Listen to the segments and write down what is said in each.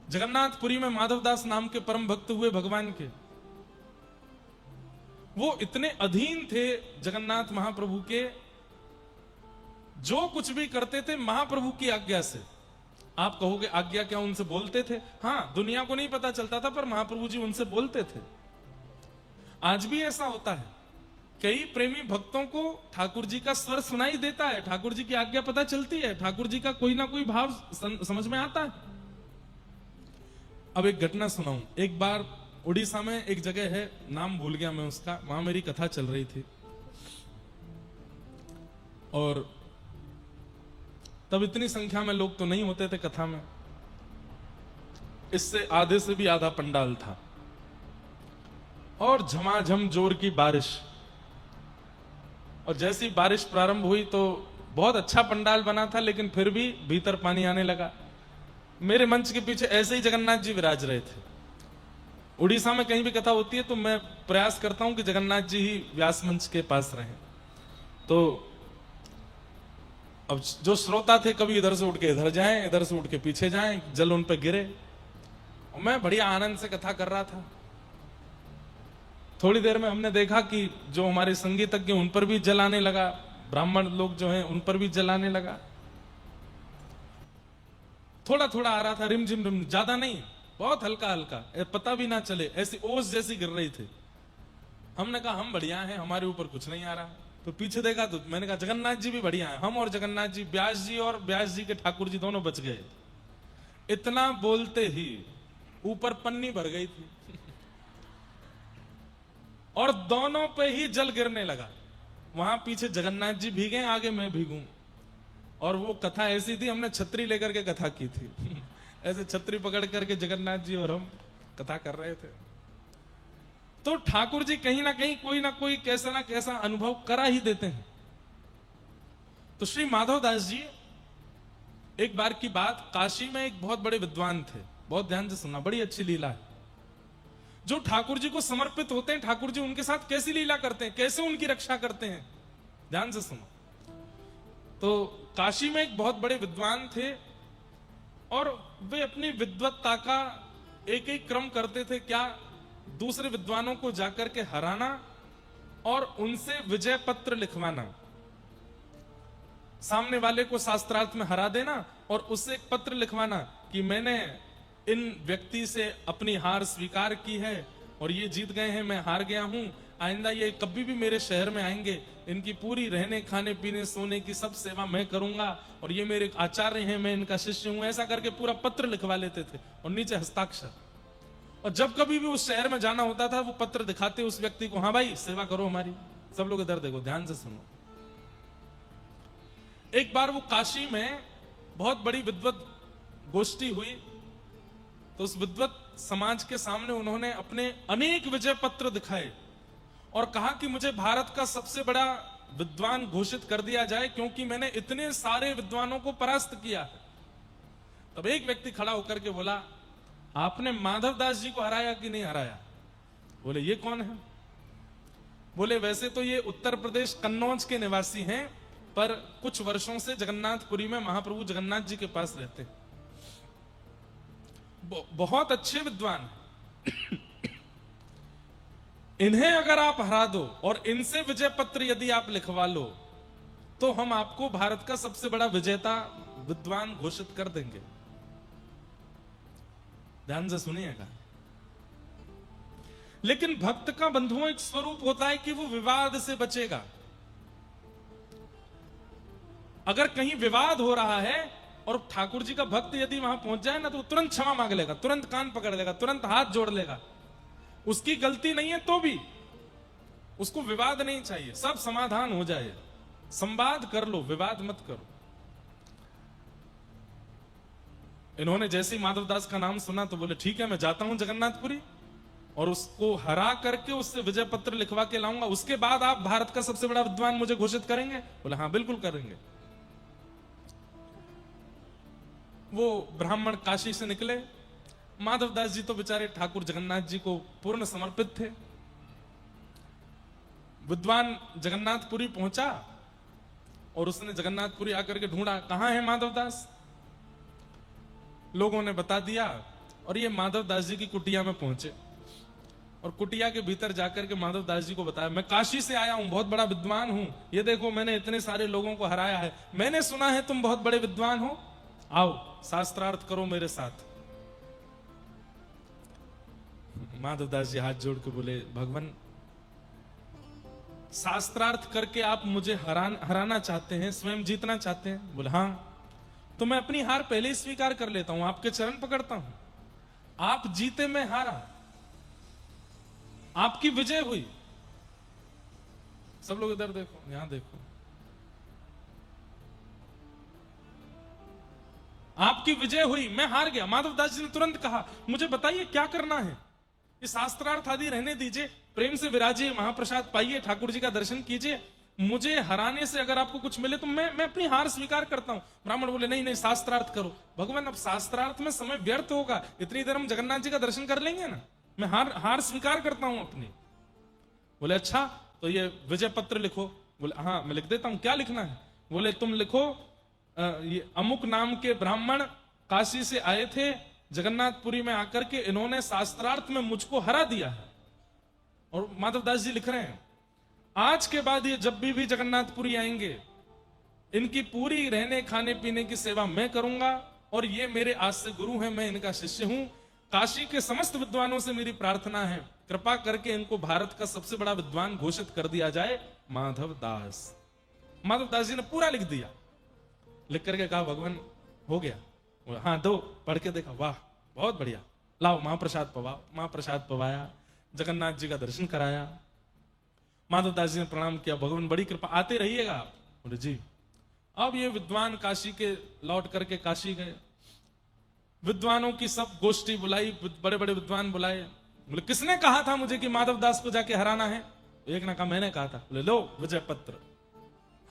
जगन्नाथपुरी में माधवदास नाम के परम भक्त हुए भगवान के। वो इतने अधीन थे जगन्नाथ महाप्रभु के, जो कुछ भी करते थे महाप्रभु की आज्ञा से। आप कहोगे आज्ञा क्या, उनसे बोलते थे? हाँ, दुनिया को नहीं पता चलता था, पर महाप्रभु जी उनसे बोलते थे। आज भी ऐसा होता है, कई प्रेमी भक्तों को ठाकुर जी का स्वर सुनाई देता है, ठाकुर जी की आज्ञा पता चलती है, ठाकुर जी का कोई ना कोई भाव समझ में आता है। अब एक घटना सुनाऊं। एक बार उड़ीसा में एक जगह है, नाम भूल गया मैं उसका, वहां मेरी कथा चल रही थी, और तब इतनी संख्या में लोग तो नहीं होते थे कथा में, इससे आधे से भी आधा पंडाल था, और झमाझम जोर की बारिश। और जैसी बारिश प्रारंभ हुई तो बहुत अच्छा पंडाल बना था, लेकिन फिर भी भीतर पानी आने लगा। मेरे मंच के पीछे ऐसे ही जगन्नाथ जी विराज रहे थे। उड़ीसा में कहीं भी कथा होती है तो मैं प्रयास करता हूं कि जगन्नाथ जी ही व्यास मंच के पास रहें। तो अब जो श्रोता थे कभी इधर से उठ के इधर जाएं, इधर से उठ के पीछे जाएं, जल उन पे गिरे, और मैं बढ़िया आनंद से कथा कर रहा था। थोड़ी देर में हमने देखा कि जो हमारे संगीतज्ञ उन पर भी जल आने लगा, ब्राह्मण लोग जो हैं उन पर भी जल आने लगा। थोड़ा थोड़ा आ रहा था, रिमझिम रिम, ज्यादा नहीं, बहुत हल्का हल्का, पता भी ना चले, ऐसी ओस जैसी गिर रही थी। हमने कहा हम बढ़िया हैं, हमारे ऊपर कुछ नहीं आ रहा। तो पीछे देखा तो मैंने कहा जगन्नाथ जी भी बढ़िया हैं। हम और जगन्नाथ जी, व्यास जी और व्यास जी के ठाकुर जी दोनों बच गए। इतना बोलते ही ऊपर पन्नी भर गई थी और दोनों पे ही जल गिरने लगा। वहां पीछे जगन्नाथ जी भीगे, आगे मैं भीगूं। और वो कथा ऐसी थी, हमने छतरी लेकर के कथा की थी ऐसे छतरी पकड़ करके जगन्नाथ जी और हम कथा कर रहे थे। तो ठाकुर जी कहीं ना कोई कैसा ना कैसा अनुभव करा ही देते हैं। तो श्री माधवदास जी, एक बार की बात, काशी में एक बहुत बड़े विद्वान थे, बहुत ध्यान से सुनना, बड़ी अच्छी लीला है। जो ठाकुर जी को समर्पित होते हैं, ठाकुर जी उनके साथ कैसी लीला करते हैं, कैसे उनकी रक्षा करते हैं, ध्यान से सुनो। तो काशी में एक बहुत बड़े विद्वान थे, और वे अपनी विद्वत्ता का एक एक क्रम करते थे। क्या? दूसरे विद्वानों को जाकर के हराना और उनसे विजय पत्र लिखवाना, सामने वाले को शास्त्रार्थ में हरा देना और उससे एक पत्र लिखवाना कि मैंने इन व्यक्ति से अपनी हार स्वीकार की है और ये जीत गए हैं, मैं हार गया हूं, आइंदा ये कभी भी मेरे शहर में आएंगे, इनकी पूरी रहने खाने पीने सोने की सब सेवा मैं करूंगा, और ये मेरे आचार्य हैं, मैं इनका शिष्य हूं। ऐसा करके पूरा पत्र लिखवा लेते थे और नीचे हस्ताक्षर। और जब कभी भी उस शहर में जाना होता था, वो पत्र दिखाते उस व्यक्ति को, हाँ भाई सेवा करो हमारी। सब लोग इधर देखो, ध्यान से सुनो। एक बार वो काशी में बहुत बड़ी विद्वत गोष्ठी हुई, तो उस विद्वत समाज के सामने उन्होंने अपने अनेक विजय पत्र दिखाए और कहा कि मुझे भारत का सबसे बड़ा विद्वान घोषित कर दिया जाए, क्योंकि मैंने इतने सारे विद्वानों को परास्त किया है। तब एक व्यक्ति खड़ा होकर के बोला, आपने माधवदास जी को हराया कि नहीं हराया? बोले ये कौन है? बोले वैसे तो ये उत्तर प्रदेश कन्नौज के निवासी हैं, पर कुछ वर्षों से जगन्नाथपुरी में महाप्रभु जगन्नाथ जी के पास रहते हैं, बहुत अच्छे विद्वान। इन्हें अगर आप हरा दो और इनसे विजय पत्र यदि आप लिखवा लो, तो हम आपको भारत का सबसे बड़ा विजेता विद्वान घोषित कर देंगे। ध्यान से सुनिएगा। लेकिन भक्त का बंधुओं एक स्वरूप होता है कि वो विवाद से बचेगा। अगर कहीं विवाद हो रहा है और ठाकुर जी का भक्त यदि वहां पहुंच जाए ना, तो तुरंत क्षमा मांग लेगा, तुरंत कान पकड़ लेगा, तुरंत हाथ जोड़ लेगा। उसकी गलती नहीं है तो भी उसको विवाद नहीं चाहिए, सब समाधान हो जाए, संवाद कर लो, विवाद मत करो। इन्होंने जैसे ही माधवदास का नाम सुना तो बोले ठीक है, मैं जाता हूं जगन्नाथपुरी और उसको हरा करके उससे विजय पत्र लिखवा के लाऊंगा, उसके बाद आप भारत का सबसे बड़ा विद्वान मुझे घोषित करेंगे? बोले हाँ बिल्कुल करेंगे। वो ब्राह्मण काशी से निकले। माधवदास जी तो बेचारे ठाकुर जगन्नाथ जी को पूर्ण समर्पित थे। विद्वान जगन्नाथपुरी पहुंचा और उसने जगन्नाथपुरी आकर के ढूंढा, कहां है माधवदास? लोगों ने बता दिया और ये माधव दास जी की कुटिया में पहुंचे और कुटिया के भीतर जाकर के माधव दास जी को बताया, मैं काशी से आया हूं, बहुत बड़ा विद्वान हूं, ये देखो मैंने इतने सारे लोगों को हराया है, मैंने सुना है तुम बहुत बड़े विद्वान हो, आओ शास्त्रार्थ करो मेरे साथ। माधव दास जी हाथ जोड़ के बोले, भगवान शास्त्रार्थ करके आप मुझे हराना चाहते हैं, स्वयं जीतना चाहते हैं? बोले हाँ। तो मैं अपनी हार पहले ही स्वीकार कर लेता हूं, आपके चरण पकड़ता हूं। आप जीते मैं हारा, आपकी विजय हुई। सब लोग इधर देखो, यहां देखो, आपकी विजय हुई, मैं हार गया। माधव दास जी ने तुरंत कहा, मुझे बताइए क्या करना है? ये शास्त्रार्थ आदि रहने दीजिए, प्रेम से विराजिए, महाप्रसाद पाइए, ठाकुर जी का दर्शन कीजिए। मुझे हराने से अगर आपको कुछ मिले तो मैं अपनी हार स्वीकार करता हूं। ब्राह्मण बोले, नहीं नहीं, शास्त्रार्थ करो। भगवान, अब शास्त्रार्थ में समय व्यर्थ होगा, इतनी देर हम जगन्नाथ जी का दर्शन कर लेंगे ना, मैं हार स्वीकार करता हूं अपनी। बोले अच्छा, तो ये विजय पत्र लिखो। बोले हाँ मैं लिख देता हूं। क्या लिखना है? बोले तुम लिखो, ये अमुक नाम के ब्राह्मण काशी से आए थे, जगन्नाथपुरी में आकर के इन्होंने शास्त्रार्थ में मुझको हरा दिया है। और माधव दास जी लिख रहे हैं, आज के बाद ये जब भी जगन्नाथपुरी आएंगे, इनकी पूरी रहने खाने पीने की सेवा मैं करूंगा, और ये मेरे आज से गुरु हैं, मैं इनका शिष्य हूं। काशी के समस्त विद्वानों से मेरी प्रार्थना है, कृपा करके इनको भारत का सबसे बड़ा विद्वान घोषित कर दिया जाए, माधव दास। माधव दास जी ने पूरा लिख दिया। लिख करके कहा, भगवान हो गया? हाँ दो। पढ़ के देखा, वाह बहुत बढ़िया, लाओ महाप्रसाद पवाओ। महाप्रसाद पवाया, जगन्नाथ जी का दर्शन कराया। माधव दास जी ने प्रणाम किया, भगवान बड़ी कृपा, आते रहिएगा आप। बोले जी। अब ये विद्वान काशी के लौट करके काशी गए, विद्वानों की सब गोष्ठी बुलाई, बड़े बड़े विद्वान बुलाए। बोले किसने कहा था मुझे कि माधव दास को जाके हराना है? एक ने कहा, मैंने कहा था। बोले लो विजय पत्र।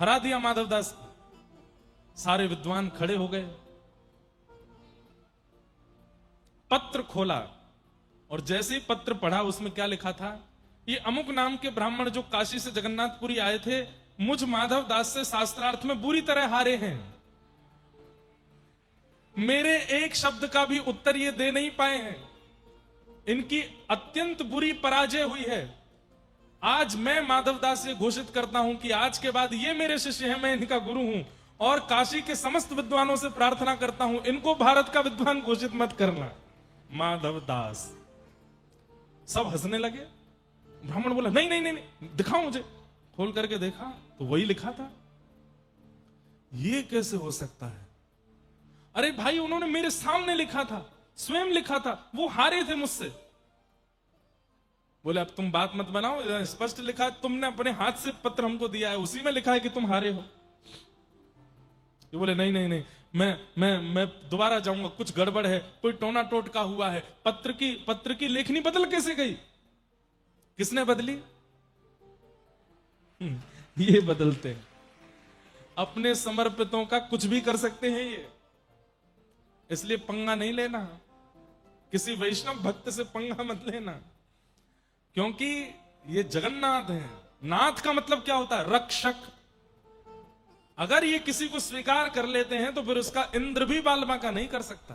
हरा दिया माधव दास को। सारे विद्वान खड़े हो गए, पत्र खोला, और जैसे ही पत्र पढ़ा उसमें क्या लिखा था, ये अमुक नाम के ब्राह्मण जो काशी से जगन्नाथपुरी आए थे, मुझ माधव दास से शास्त्रार्थ में बुरी तरह हारे हैं, मेरे एक शब्द का भी उत्तर ये दे नहीं पाए हैं, इनकी अत्यंत बुरी पराजय हुई है। आज मैं माधव दास ये घोषित करता हूं कि आज के बाद ये मेरे शिष्य हैं, मैं इनका गुरु हूं, और काशी के समस्त विद्वानों से प्रार्थना करता हूं, इनको भारत का विद्वान घोषित मत करना। माधव दास। सब हंसने लगे। ब्राह्मण बोला, नहीं नहीं नहीं, नहीं दिखाओ मुझे। खोल करके देखा तो वही लिखा था। ये कैसे हो सकता है? अरे भाई, उन्होंने मेरे सामने लिखा था, स्वयं लिखा था, वो हारे थे मुझसे। बोले अब तुम बात मत बनाओ, स्पष्ट लिखा है, तुमने अपने हाथ से पत्र हमको दिया है, उसी में लिखा है कि तुम हारे हो। ये बोले नहीं नहीं नहीं, मैं दोबारा जाऊंगा, कुछ गड़बड़ है, कोई टोना टोटका हुआ है। पत्र की लेखनी बदल कैसे गई? किसने बदली? ये बदलते हैं। अपने समर्पितों का कुछ भी कर सकते हैं ये, इसलिए पंगा नहीं लेना, किसी वैष्णव भक्त से पंगा मत लेना, क्योंकि ये जगन्नाथ है। नाथ का मतलब क्या होता है? रक्षक। अगर ये किसी को स्वीकार कर लेते हैं तो फिर उसका इंद्र भी बाल बांका नहीं कर सकता।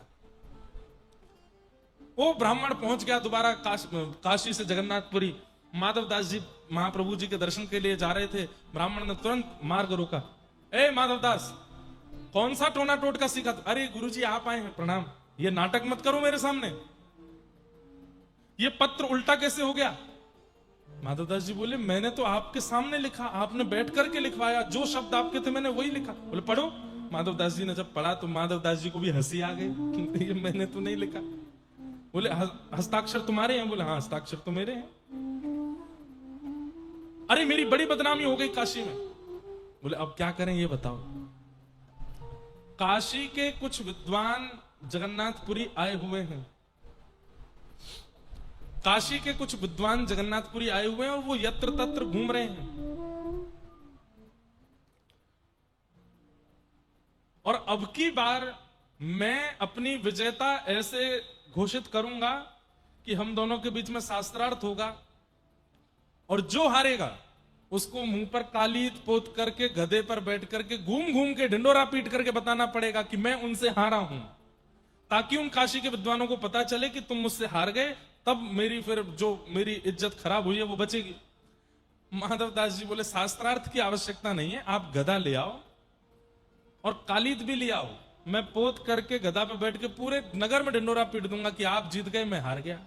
वो ब्राह्मण पहुंच गया दोबारा काशी से जगन्नाथपुरी। माधव दास जी महाप्रभु जी के दर्शन के लिए जा रहे थे। ब्राह्मण ने तुरंत मार्ग रोका। ए माधव दास, कौन सा टोना टोटका सीखा? अरे गुरुजी आप आए हैं, प्रणाम। ये नाटक मत करो मेरे सामने। ये पत्र उल्टा कैसे हो गया? माधव दास जी बोले, मैंने तो आपके सामने लिखा, आपने बैठ करके लिखवाया, जो शब्द आपके थे मैंने वही लिखा। बोले पढ़ो। माधव दास जी ने जब पढ़ा तो माधव दास जी को भी हंसी आ गई। ये मैंने तो नहीं लिखा। बोले हस्ताक्षर तुम्हारे हैं? बोले हाँ हस्ताक्षर तो मेरे हैं। अरे मेरी बड़ी बदनामी हो गई काशी में। बोले अब क्या करें ये बताओ। काशी के कुछ विद्वान जगन्नाथपुरी आए हुए हैं, काशी के कुछ विद्वान जगन्नाथपुरी आए हुए हैं, और वो यत्र तत्र घूम रहे हैं। और अब की बार मैं अपनी विजेता ऐसे घोषित करूंगा कि हम दोनों के बीच में शास्त्रार्थ होगा, और जो हारेगा उसको मुंह पर कालीत पोत करके गधे पर बैठ करके घूम घूम के ढिंडोरा पीट करके बताना पड़ेगा कि मैं उनसे हारा हूं। ताकि उन काशी के विद्वानों को पता चले कि तुम मुझसे हार गए, तब मेरी फिर जो मेरी इज्जत खराब हुई है वो बचेगी। माधवदास जी बोले शास्त्रार्थ की आवश्यकता नहीं है, आप गदा ले आओ और कालीत भी ले आओ, मैं पोत करके गदा पे बैठ के पूरे नगर में ढिंडोरा पीट दूंगा कि आप जीत गए, मैं हार गया।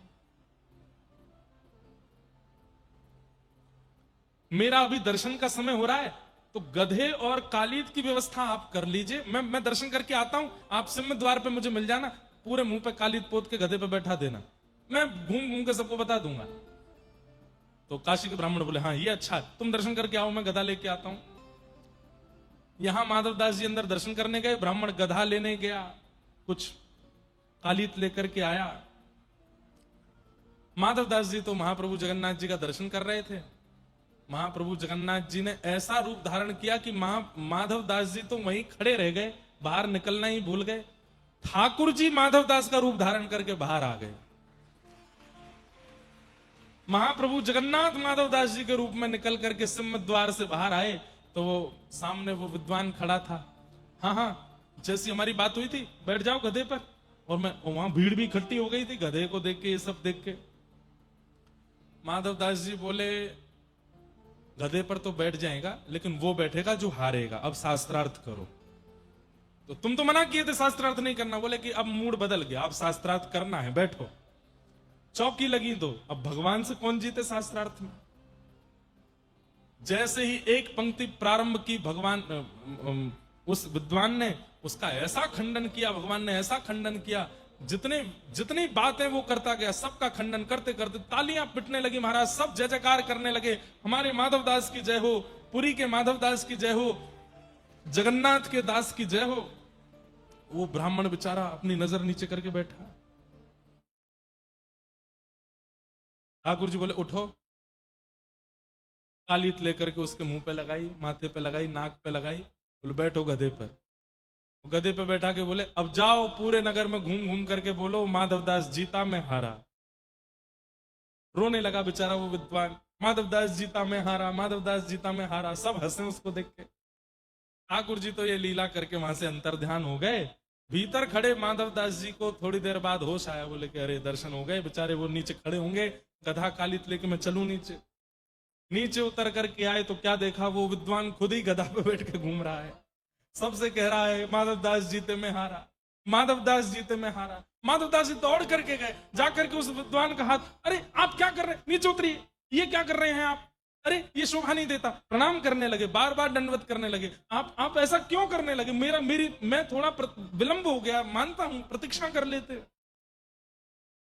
मेरा अभी दर्शन का समय हो रहा है, तो गधे और कालीत की व्यवस्था आप कर लीजिए, मैं दर्शन करके आता हूं, आप सिंह द्वार पे मुझे मिल जाना, पूरे मुंह पे कालीत पोत के गधे पे बैठा देना, मैं घूम घूम के सबको बता दूंगा। तो काशी के ब्राह्मण बोले हाँ ये अच्छा है, तुम दर्शन करके आओ, मैं गधा लेके आता हूं। यहां माधवदास जी अंदर दर्शन करने गए, ब्राह्मण गधा लेने गया, कुछ कालीत लेकर के आया। माधवदास जी तो महाप्रभु जगन्नाथ जी का दर्शन कर रहे थे। महाप्रभु जगन्नाथ जी ने ऐसा रूप धारण किया कि माधवदास जी तो वहीं खड़े रह गए, बाहर निकलना ही भूल गए। ठाकुर जी माधवदास का रूप धारण करके बाहर आ गए। महाप्रभु जगन्नाथ माधवदास जी के रूप में निकल करके सिंह द्वार से बाहर आए, तो वो सामने वो विद्वान खड़ा था। हाँ हाँ, जैसी हमारी बात हुई थी, बैठ जाओ गधे पर। और मैं वहां भीड़ भी इकट्ठी हो गई थी गधे को देख के, ये सब देख के। माधवदास जी बोले गधे पर तो बैठ जाएगा, लेकिन वो बैठेगा जो हारेगा, अब शास्त्रार्थ करो। तो तुम तो मना किए थे शास्त्रार्थ नहीं करना, बोले कि अब मूड बदल गया, अब शास्त्रार्थ करना है, बैठो। चौकी लगी तो अब भगवान से कौन जीते शास्त्रार्थ में। जैसे ही एक पंक्ति प्रारंभ की, भगवान उस विद्वान ने उसका ऐसा खंडन किया, भगवान ने ऐसा खंडन किया, जितनी बातें वो करता गया सबका खंडन करते करते तालियां पिटने लगी महाराज, सब जय जयकार करने लगे, हमारे माधवदास की जय हो, पुरी के माधवदास की जय हो, जगन्नाथ के दास की जय हो। वो ब्राह्मण बेचारा अपनी नजर नीचे करके बैठा। ठाकुर जी बोले उठो, कालीत लेकर के उसके मुंह पे लगाई, माथे पे लगाई, नाक पे लगाई, बोले बैठो गधे पर। गधे पे बैठा के बोले अब जाओ पूरे नगर में घूम घूम करके बोलो माधवदास जीता मैं हारा। रोने लगा बेचारा वो विद्वान, माधवदास जीता मैं हारा, माधवदास जीता मैं हारा। सब हंसे उसको देख के। ठाकुर जी तो ये लीला करके वहां से अंतर्ध्यान हो गए। भीतर खड़े माधवदास जी को थोड़ी देर बाद होश आया, बोले कि अरे दर्शन हो गए। बेचारे वो नीचे खड़े होंगे, गधा कालित लेके मैं चलूं नीचे। नीचे उतर करके आए तो क्या देखा, वो विद्वान खुद ही गधा पे बैठ के घूम रहा है, सबसे कह रहा है माधवदास जीते में हारा, माधवदास जीते में हारा। माधवदास जी दौड़ करके गए, जाकर के उस विद्वान का हाथ, अरे आप क्या कर रहे हैं, नीचे उतरिए, ये क्या कर रहे हैं आप, अरे ये शोभा नहीं देता। प्रणाम करने लगे, बार बार दंडवत करने लगे। आप ऐसा क्यों करने लगे, मैं थोड़ा विलंब हो गया, मानता हूं, प्रतीक्षा कर लेते।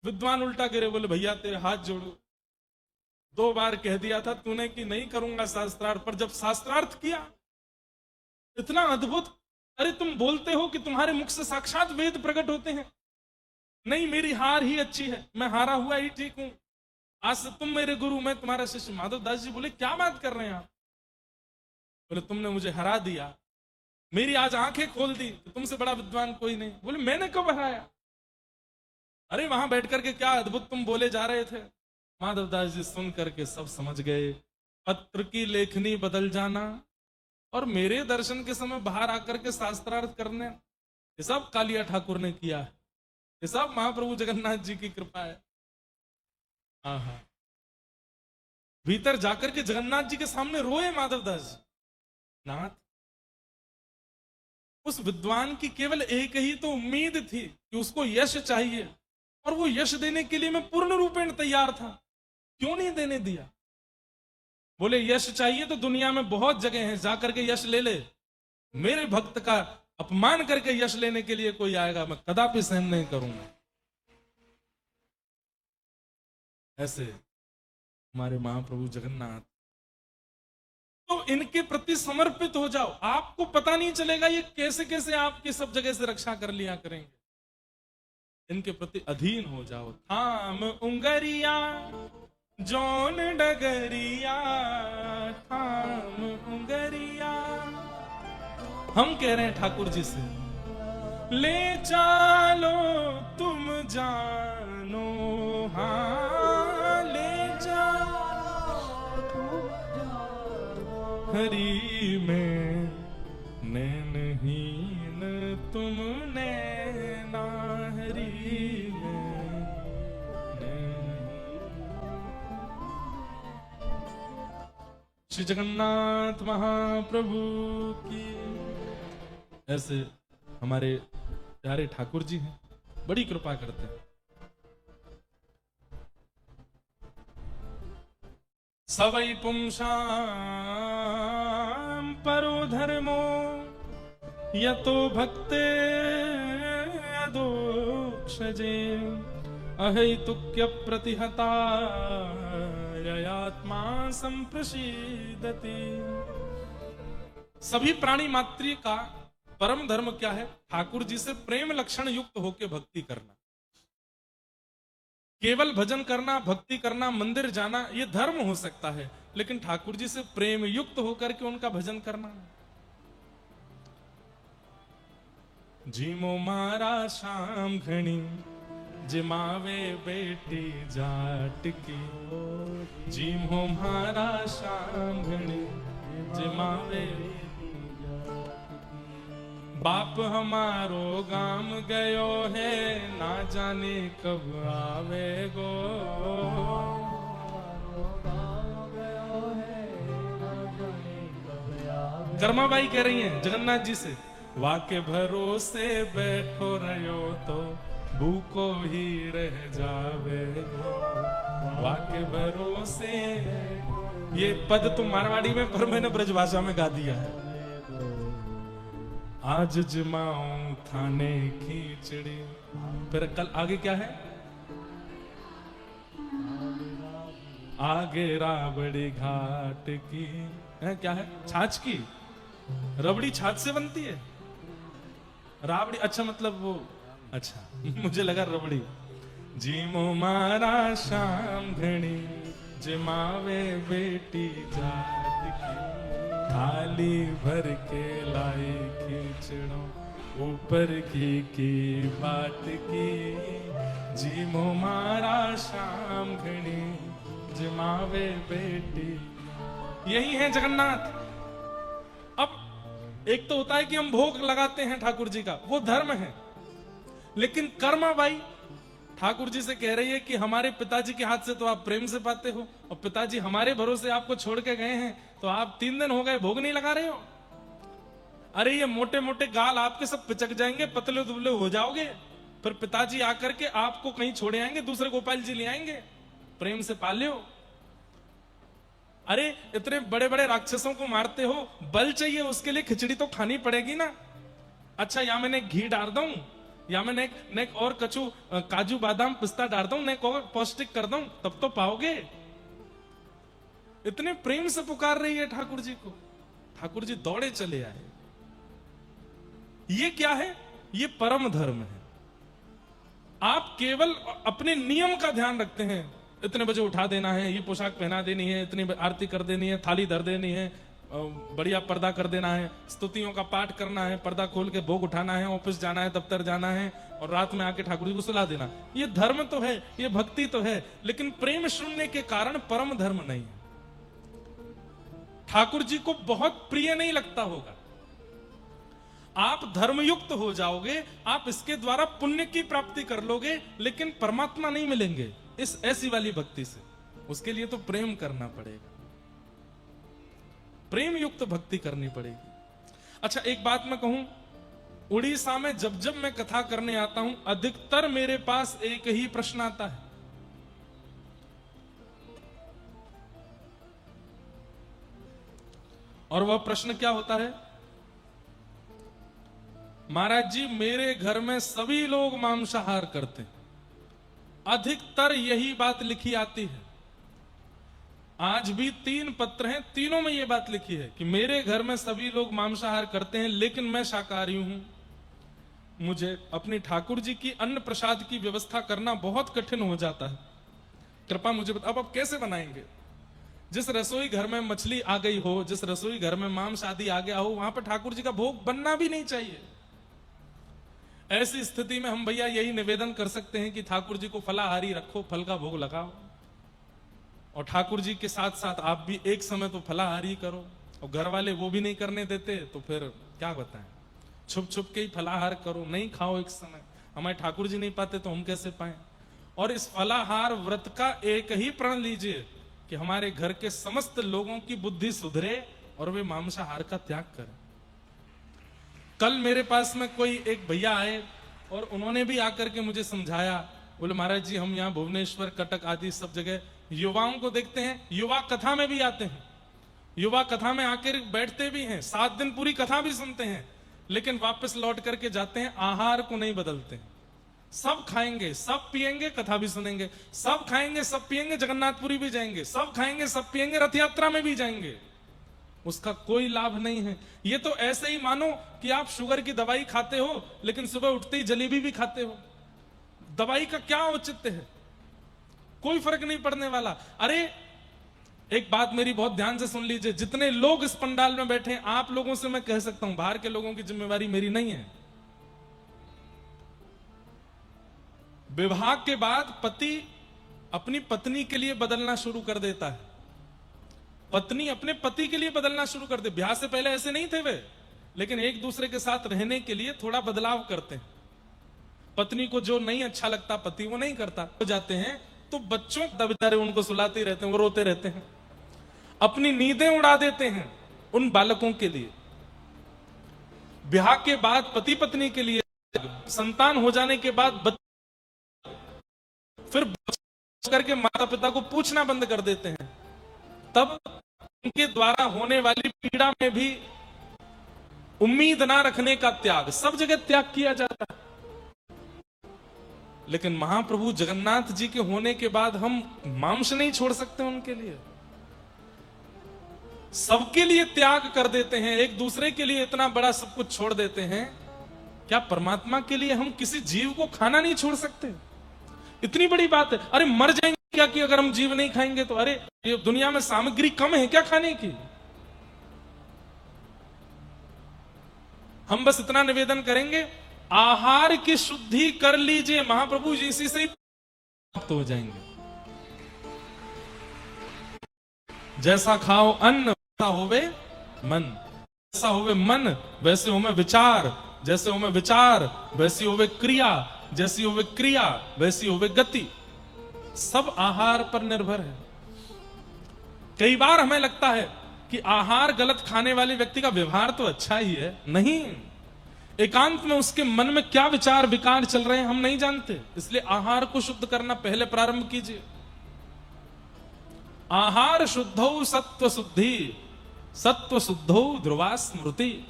विद्वान उल्टा गिरे, बोले भैया तेरे हाथ जोड़ो, 2 बार कह दिया था तूने कि नहीं करूंगा शास्त्रार्थ, पर जब शास्त्रार्थ किया इतना अद्भुत, अरे तुम बोलते हो कि तुम्हारे मुख से साक्षात वेद प्रकट होते हैं। नहीं, मेरी हार ही अच्छी है, मैं हारा हुआ ही ठीक हूं, आज से तुम मेरे गुरु, मैं तुम्हारा शिष्य। माधवदास जी बोले क्या बात कर रहे हैं आप। बोले तुमने मुझे हरा दिया, मेरी आज आंखें खोल दी, तुमसे बड़ा विद्वान कोई नहीं। बोले मैंने कब हराया, अरे वहां बैठ करके क्या अद्भुत तुम बोले जा रहे थे। माधवदास जी सुन करके सब समझ गए, पत्र की लेखनी बदल जाना और मेरे दर्शन के समय बाहर आकर के शास्त्रार्थ करने, ये सब कालिया ठाकुर ने किया है, ये सब महाप्रभु जगन्नाथ जी की कृपा है। हाँ, भीतर जाकर के जगन्नाथ जी के सामने रोए माधवदास जी, नाथ उस विद्वान की केवल एक ही तो उम्मीद थी कि उसको यश चाहिए, और वो यश देने के लिए मैं पूर्ण रूपेण तैयार था, क्यों नहीं देने दिया। बोले यश चाहिए तो दुनिया में बहुत जगह है, जाकर के यश ले ले, मेरे भक्त का अपमान करके यश लेने के लिए कोई आएगा, मैं कदापि सहन नहीं करूंगा। ऐसे हमारे महाप्रभु जगन्नाथ, तो इनके प्रति समर्पित हो जाओ, आपको पता नहीं चलेगा ये कैसे कैसे आपकी सब जगह से रक्षा कर लिया करेंगे। इनके प्रति अधीन हो जाओ। थाम उंगरिया जौन डगरिया, थाम उंगरिया, हम कह रहे हैं ठाकुर जी से, ले चालो तुम जानो, हाँ ले जाओ हरि में नैनहीन तुम नैना है। श्री जगन्नाथ महाप्रभु की। ऐसे हमारे प्यारे ठाकुर जी हैं, बड़ी कृपा करते हैं। सवै पुंसां परो धर्मो यतो भक्ते अदोक्षजे अहैतुक्य प्रतिहतात्मा संप्रसीदति। सभी प्राणी मात्र का परम धर्म क्या है? ठाकुर जी से प्रेम लक्षण युक्त होकर भक्ति करना। केवल भजन करना, भक्ति करना, मंदिर जाना ये धर्म हो सकता है, लेकिन ठाकुर जी से प्रेम युक्त होकर के उनका भजन करना। जीमो मारा शाम घणी जिमावे बेटी जाट की, जीमो मारा शाम घणी जिमावे बाप हमारो गाम गयो है ना जाने कब आवेगो। कर्माबाई कह रही हैं जगन्नाथ जी से, वाके भरोसे बैठो रहो तो भूको ही रह जावेगो। वाके भरोसे, ये पद तो मारवाड़ी में पर मैंने ब्रजभाषा में गा दिया है। आज जमाऊं थाने खींचड़ी, फिर कल आगे क्या है? आगे राबड़ी घाट की है, क्या है? छाछ की। रबड़ी छाछ से बनती है? राबड़ी, अच्छा मतलब वो, अच्छा मुझे लगा रबड़ी। जीमो मारा शाम घड़ी जमावे बेटी जात की, थाली भर के लाई खींचड़ो ऊपर की बात की। जीमो मारा शाम घड़ी जमावे बेटी। यही है जगन्नाथ। अब एक तो होता है कि हम भोग लगाते हैं ठाकुर जी का, वो धर्म है, लेकिन कर्माबाई ठाकुर जी से कह रही है कि हमारे पिताजी के हाथ से तो आप प्रेम से पाते हो, और पिताजी हमारे भरोसे आपको छोड़ के गए हैं, तो आप 3 दिन हो गए भोग नहीं लगा रहे हो। अरे ये मोटे मोटे गाल आपके सब पिचक जाएंगे, पतले दुबले हो जाओगे, फिर पिताजी आकर के आपको कहीं छोड़े आएंगे, दूसरे गोपाल जी ले आएंगे, प्रेम से पाले हो। अरे इतने बड़े बड़े राक्षसों को मारते हो, बल चाहिए उसके लिए खिचड़ी तो खानी पड़ेगी ना। अच्छा या मैंने घी डाल दूं, या मैं नेक और कचू काजू बादाम पिस्ता डाल दूं, नेक और पौष्टिक कर दूं, तब तो पाओगे। इतने प्रेम से पुकार रही है ठाकुर जी को, ठाकुर जी दौड़े चले आए। ये क्या है? ये परम धर्म है। आप केवल अपने नियम का ध्यान रखते हैं, इतने बजे उठा देना है, ये पोशाक पहना देनी है, इतनी आरती कर देनी है, थाली धर देनी है, बढ़िया पर्दा कर देना है, स्तुतियों का पाठ करना है, पर्दा खोल के भोग उठाना है, ऑफिस जाना है, दफ्तर जाना है, और रात में आके ठाकुर जी को सुला देना। ये धर्म तो है, ये भक्ति तो है, लेकिन प्रेम शून्य के कारण परम धर्म नहीं है। ठाकुर जी को बहुत प्रिय नहीं लगता होगा। आप धर्मयुक्त हो जाओगे, आप इसके द्वारा पुण्य की प्राप्ति कर लोगे, लेकिन परमात्मा नहीं मिलेंगे इस ऐसी वाली भक्ति से। उसके लिए तो प्रेम करना पड़ेगा, प्रेम युक्त भक्ति करनी पड़ेगी। अच्छा एक बात मैं कहूं, उड़ीसा में जब जब मैं कथा करने आता हूं, अधिकतर मेरे पास एक ही प्रश्न आता है, और वह प्रश्न क्या होता है? महाराज जी मेरे घर में सभी लोग मांसाहार करते हैं। अधिकतर यही बात लिखी आती है। आज भी 3 पत्र हैं, तीनों में यह बात लिखी है कि मेरे घर में सभी लोग मांसाहार करते हैं, लेकिन मैं शाकाहारी हूं। मुझे अपनी ठाकुर जी की अन्न प्रसाद की व्यवस्था करना बहुत कठिन हो जाता है। कृपा मुझे बता, अब कैसे बनाएंगे? जिस रसोई घर में मछली आ गई हो, जिस रसोई घर में मांस आदि आ गया हो, वहां पर ठाकुर जी का भोग बनना भी नहीं चाहिए। ऐसी स्थिति में हम भैया यही निवेदन कर सकते हैं कि ठाकुर जी को फलाहारी रखो, फल का भोग लगाओ, और ठाकुर जी के साथ साथ आप भी एक समय तो फलाहारी करो। और घर वाले वो भी नहीं करने देते तो फिर क्या बताएं, छुप छुप के ही फलाहार करो, नहीं खाओ एक समय। हमारे ठाकुर जी नहीं पाते तो हम कैसे पाए? और इस फलाहार व्रत का एक ही प्रण लीजिए, कि हमारे घर के समस्त लोगों की बुद्धि सुधरे और वे मांसाहार का त्याग करें। कल मेरे पास में कोई एक भैया आए और उन्होंने भी आकर के मुझे समझाया, बोले महाराज जी हम यहाँ भुवनेश्वर, कटक आदि सब जगह युवाओं को देखते हैं, युवा कथा में भी आते हैं, युवा कथा में आकर बैठते भी हैं, 7 दिन पूरी कथा भी सुनते हैं, लेकिन वापस लौट करके जाते हैं, आहार को नहीं बदलते। सब खाएंगे, सब पिएंगे, कथा भी सुनेंगे, सब खाएंगे, सब पिएंगे, जगन्नाथपुरी भी जाएंगे, सब खाएंगे, सब पिएंगे, रथ यात्रा में भी जाएंगे, उसका कोई लाभ नहीं है। ये तो ऐसे ही मानो कि आप शुगर की दवाई खाते हो लेकिन सुबह उठते ही जलेबी भी खाते हो। दवाई का क्या औचित्य है? कोई फर्क नहीं पड़ने वाला। अरे एक बात मेरी बहुत ध्यान से सुन लीजिए, जितने लोग इस पंडाल में बैठे हैं, आप लोगों से मैं कह सकता हूं, बाहर के लोगों की जिम्मेवारी मेरी नहीं है। विवाह के बाद पति अपनी पत्नी के लिए बदलना शुरू कर देता है, पत्नी अपने पति के लिए बदलना शुरू कर दे। ब्याह से पहले ऐसे नहीं थे वे, लेकिन एक दूसरे के साथ रहने के लिए थोड़ा बदलाव करते हैं। पत्नी को जो नहीं अच्छा लगता पति वो नहीं करता, हो जाते हैं तो बच्चों बेचारे उनको सुलाते रहते हैं, वो रोते रहते हैं, अपनी नींदें उड़ा देते हैं उन बालकों के लिए। ब्याह के बाद पति पत्नी के लिए, संतान हो जाने के बाद फिर करके माता पिता को पूछना बंद कर देते हैं, तब उनके द्वारा होने वाली पीड़ा में भी उम्मीद ना रखने का त्याग, सब जगह त्याग किया जाता है। लेकिन महाप्रभु जगन्नाथ जी के होने के बाद हम मांस नहीं छोड़ सकते उनके लिए, सबके लिए त्याग कर देते हैं, एक दूसरे के लिए इतना बड़ा सब कुछ छोड़ देते हैं। क्या परमात्मा के लिए हम किसी जीव को खाना नहीं छोड़ सकते? इतनी बड़ी बात है। अरे मर जाएंगे क्या कि अगर हम जीव नहीं खाएंगे तो? अरे ये दुनिया में सामग्री कम है क्या खाने की? हम बस इतना निवेदन करेंगे, आहार की शुद्धि कर लीजिए, महाप्रभु जी इसी से ही प्राप्त हो जाएंगे। जैसा खाओ अन्न वैसा होवे मन, जैसा होवे मन वैसे होवे विचार, जैसे होवे विचार वैसी होवे क्रिया, जैसी होवे क्रिया वैसी होवे गति। सब आहार पर निर्भर है। कई बार हमें लगता है कि आहार गलत खाने वाले व्यक्ति का व्यवहार तो अच्छा ही है, नहीं, एकांत में उसके मन में क्या विचार विकार चल रहे हैं हम नहीं जानते। इसलिए आहार को शुद्ध करना पहले प्रारंभ कीजिए। आहार शुद्धौ सत्व शुद्धि, सत्व शुद्धौ ध्रुवा स्मृति।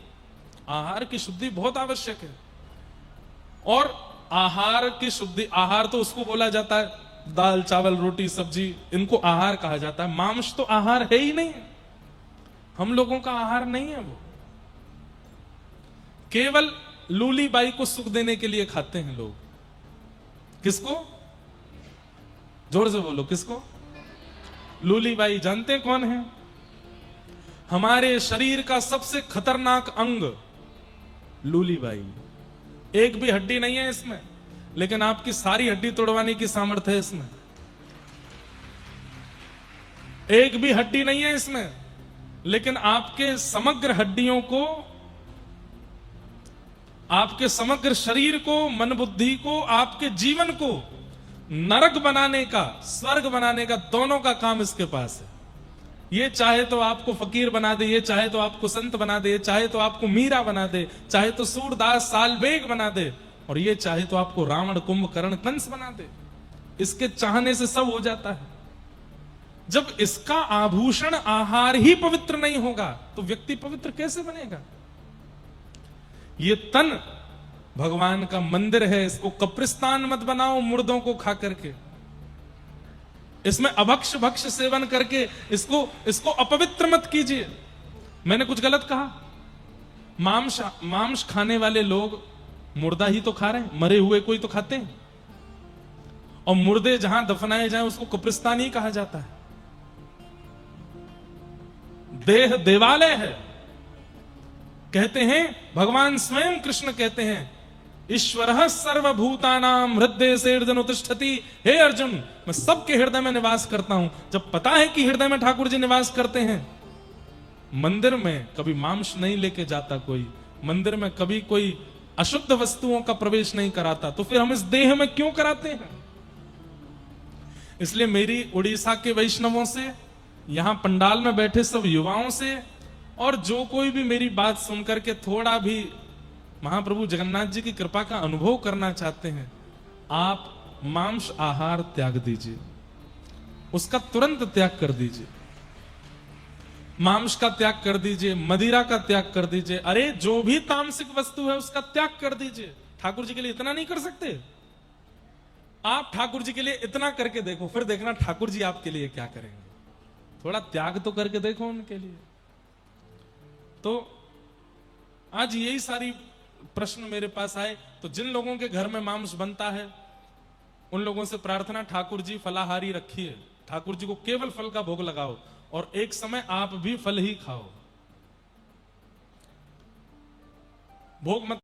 आहार की शुद्धि बहुत आवश्यक है। और आहार की शुद्धि, आहार तो उसको बोला जाता है दाल चावल रोटी सब्जी, इनको आहार कहा जाता है। मांस तो आहार है ही नहीं, हम लोगों का आहार नहीं है वो। केवल लूली बाई को सुख देने के लिए खाते हैं लोग। किसको? जोर से बोलो, किसको? लूली बाई। जानते हैं कौन है? हमारे शरीर का सबसे खतरनाक अंग लूली बाई। एक भी हड्डी नहीं है इसमें, लेकिन आपकी सारी हड्डी तोड़वाने की सामर्थ्य है इसमें। एक भी हड्डी नहीं है इसमें, लेकिन आपके समग्र हड्डियों को, आपके समग्र शरीर को, मन बुद्धि को, आपके जीवन को नरक बनाने का, स्वर्ग बनाने का, दोनों का काम इसके पास है। ये चाहे तो आपको फकीर बना दे, ये चाहे तो आपको संत बना दे, चाहे तो आपको मीरा बना दे, चाहे तो सूरदास सालबेग बना दे, और ये चाहे तो आपको रावण कुंभकर्ण कंस बना दे। इसके चाहने से सब हो जाता है। जब इसका आभूषण आहार ही पवित्र नहीं होगा तो व्यक्ति पवित्र कैसे बनेगा? ये तन भगवान का मंदिर है, इसको कब्रिस्तान मत बनाओ मुर्दों को खा करके, इसमें अभक्ष भक्ष सेवन करके इसको अपवित्र मत कीजिए। मैंने कुछ गलत कहा? मांस खाने वाले लोग मुर्दा ही तो खा रहे हैं, मरे हुए कोई तो खाते हैं, और मुर्दे जहां दफनाए जाएं उसको कब्रिस्तान ही कहा जाता है। देह देवालय है। कहते हैं भगवान स्वयं कृष्ण कहते हैं, ईश्वर सर्वभूतानाम हृदय से हृदय तिष्ठति। हे अर्जुन, मैं सबके हृदय में निवास करता हूं। जब पता है कि हृदय में ठाकुर जी निवास करते हैं, मंदिर में कभी मांस नहीं लेके जाता कोई, मंदिर में कभी कोई अशुद्ध वस्तुओं का प्रवेश नहीं कराता, तो फिर हम इस देह में क्यों कराते हैं? इसलिए मेरी उड़ीसा के वैष्णवों से यहां पंडाल में बैठे सब युवाओं से और जो कोई भी मेरी बात सुनकर के थोड़ा भी महाप्रभु जगन्नाथ जी की कृपा का अनुभव करना चाहते हैं, आप मांस आहार त्याग दीजिए, उसका तुरंत त्याग कर दीजिए। मांस का त्याग कर दीजिए, मदिरा का त्याग कर दीजिए, अरे जो भी तामसिक वस्तु है उसका त्याग कर दीजिए। ठाकुर जी के लिए इतना नहीं कर सकते? आप ठाकुर जी के लिए इतना करके देखो, फिर देखना ठाकुर जी आपके लिए क्या करेंगे। थोड़ा त्याग तो करके देखो उनके लिए। तो आज यही सारी प्रश्न मेरे पास आए। तो जिन लोगों के घर में मांस बनता है उन लोगों से प्रार्थना, ठाकुर जी फलाहारी रखिए, ठाकुर जी को केवल फल का भोग लगाओ और एक समय आप भी फल ही खाओ। भोग मत,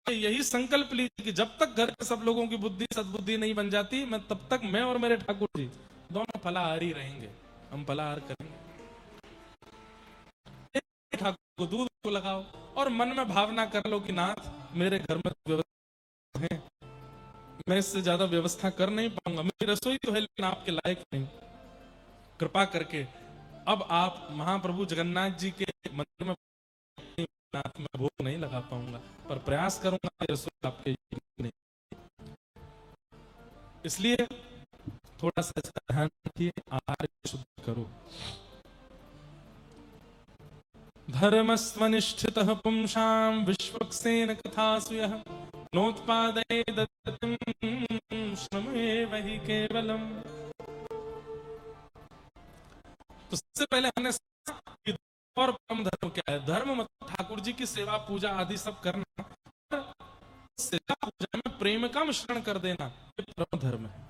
यही संकल्प लीजिए कि जब तक घर के सब लोगों की बुद्धि सद्बुद्धि नहीं बन जाती, मैं तब तक मैं और मेरे ठाकुर जी दोनों फलाहारी रहेंगे, हम फलाहार करेंगे। ठाकुर को दूध को लगाओ और मन में भावना कर लो कि नाथ मेरे घर में व्यवस्था है, मैं इससे ज्यादा व्यवस्था कर नहीं पाऊंगा, मेरी रसोई तो है लेकिन आपके लायक नहीं, कृपा करके अब आप महाप्रभु जगन्नाथ जी के मंदिर में नाथ में भोग नहीं लगा पाऊंगा, पर प्रयास करूंगा रसोई आपके नहीं। इसलिए थोड़ा सा इसका ध्यान रखिए, आहार शुद्ध करो। धर्मस्वनिष्ठितः पुंसां विश्वक्सेन कथासु यः नोत्पादयेत् दत्तं श्रमेव हि केवलम्। तो सबसे पहले हमने और परम धर्म क्या है? धर्म मतलब ठाकुर जी की सेवा पूजा आदि सब करना, सेवा पूजा में प्रेम का मिश्रण कर देना, ये परम धर्म है।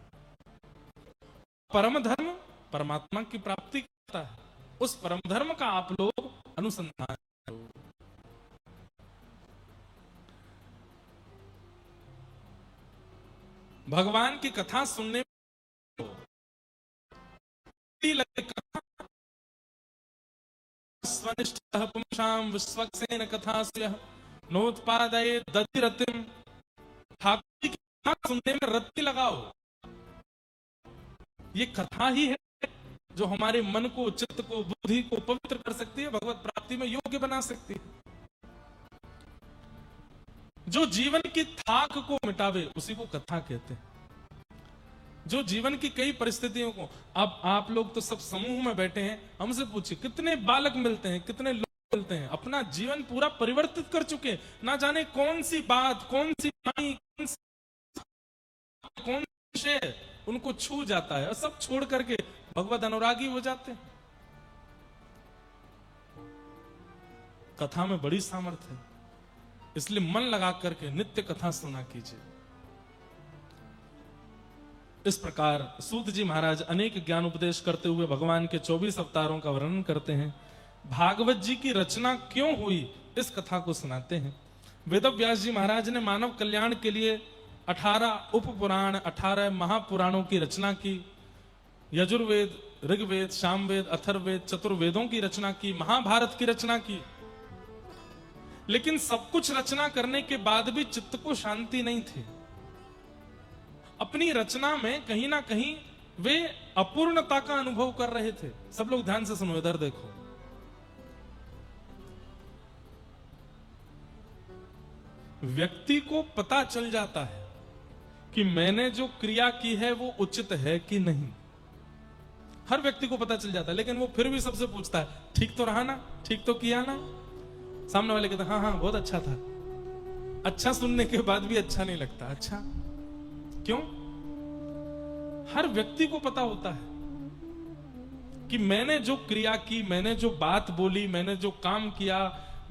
परम धर्म परमात्मा की प्राप्ति करता है, उस परम धर्म का आप लोग अनुसंधान करो। भगवान की कथा सुनने में स्वनिष्ठः पुंसां विश्वक्सेन कथासु यः नोत्पादयेत् दधिरतिम्। ठाकुर की कथा सुनने में रत्ती लगाओ। ये कथा ही है जो हमारे मन को, चित्त को, बुद्धि को पवित्र कर सकती है, भगवत प्राप्ति में योग्य बना सकती है। जो जीवन की थाक को मिटावे उसी को कथा कहते हैं। जो जीवन की कई परिस्थितियों को, अब आप लोग तो सब समूह में बैठे हैं, हमसे पूछिए कितने बालक मिलते हैं, कितने लोग मिलते हैं, अपना जीवन पूरा परिवर्तित कर चुके, ना जाने कौन सी बात, कौन सी वाणी, कौन सी उनको छू जाता है और सब छोड़ करके भगवत अनुरागी हो जाते हैं। कथा में बड़ी सामर्थ्य है, इसलिए मन लगा करके नित्य कथा सुना कीजिए। इस प्रकार सूत जी महाराज अनेक ज्ञान उपदेश करते हुए भगवान के 24 अवतारों का वर्णन करते हैं। भागवत जी की रचना क्यों हुई इस कथा को सुनाते हैं। वेद व्यास जी महाराज ने मानव कल्याण के लिए 18 उप पुराण, 18 महापुराणों की रचना की। यजुर्वेद, ऋग्वेद, सामवेद, अथर्ववेद, चतुर्वेदों की रचना की, महाभारत की रचना की। लेकिन सब कुछ रचना करने के बाद भी चित्त को शांति नहीं थी। अपनी रचना में कहीं ना कहीं वे अपूर्णता का अनुभव कर रहे थे। सब लोग ध्यान से सुनो, इधर देखो। व्यक्ति को पता चल जाता है कि मैंने जो क्रिया की है वो उचित है कि नहीं। हर व्यक्ति को पता चल जाता है, लेकिन वो फिर भी सबसे पूछता है, ठीक तो रहा ना, ठीक तो किया ना। सामने वाले कहते हाँ हाँ बहुत अच्छा था। अच्छा सुनने के बाद भी अच्छा नहीं लगता। अच्छा क्यों? हर व्यक्ति को पता होता है कि मैंने जो क्रिया की, मैंने जो बात बोली, मैंने जो काम किया,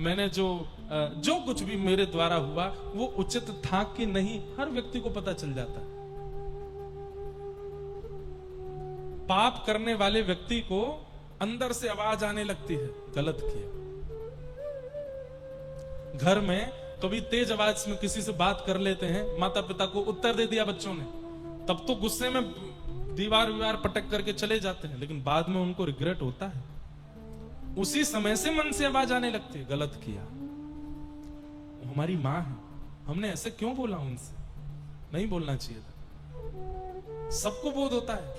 मैंने जो कुछ भी मेरे द्वारा हुआ वो उचित था कि नहीं। हर व्यक्ति को पता चल जाता है। पाप करने वाले व्यक्ति को अंदर से आवाज आने लगती है, गलत किया। घर में कभी तेज आवाज में किसी से बात कर लेते हैं, माता पिता को उत्तर दे दिया बच्चों ने, तब तो गुस्से में दीवार पटक करके चले जाते हैं, लेकिन बाद में उनको रिग्रेट होता है। उसी समय से मन से आवाज आने लगती है, गलत किया। हमारी माँ है, हमने ऐसे क्यों बोला, उनसे नहीं बोलना चाहिए था। सबको बोध होता है,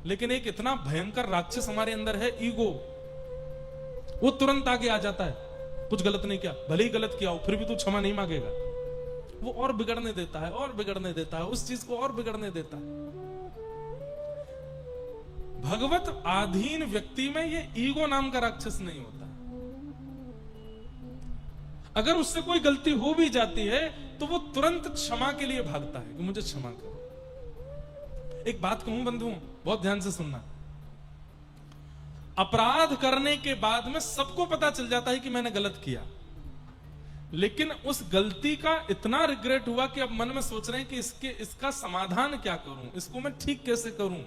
लेकिन एक इतना भयंकर राक्षस हमारे अंदर है, ईगो, वो तुरंत आगे आ जाता है। कुछ गलत नहीं किया, भले ही गलत किया हो, फिर भी तू क्षमा नहीं मांगेगा, वो और बिगड़ने देता है, और बिगड़ने देता है, उस चीज को और बिगड़ने देता है। भगवत आधीन व्यक्ति में ये ईगो नाम का राक्षस नहीं होता। अगर उससे कोई गलती हो भी जाती है तो वो तुरंत क्षमा के लिए भागता है कि मुझे क्षमा करो। एक बात कहूं बंधुओं, बहुत ध्यान से सुनना। अपराध करने के बाद में सबको पता चल जाता है कि मैंने गलत किया, लेकिन उस गलती का इतना रिग्रेट हुआ कि अब मन में सोच रहे हैं कि इसका समाधान क्या करूं, इसको मैं ठीक कैसे करूं।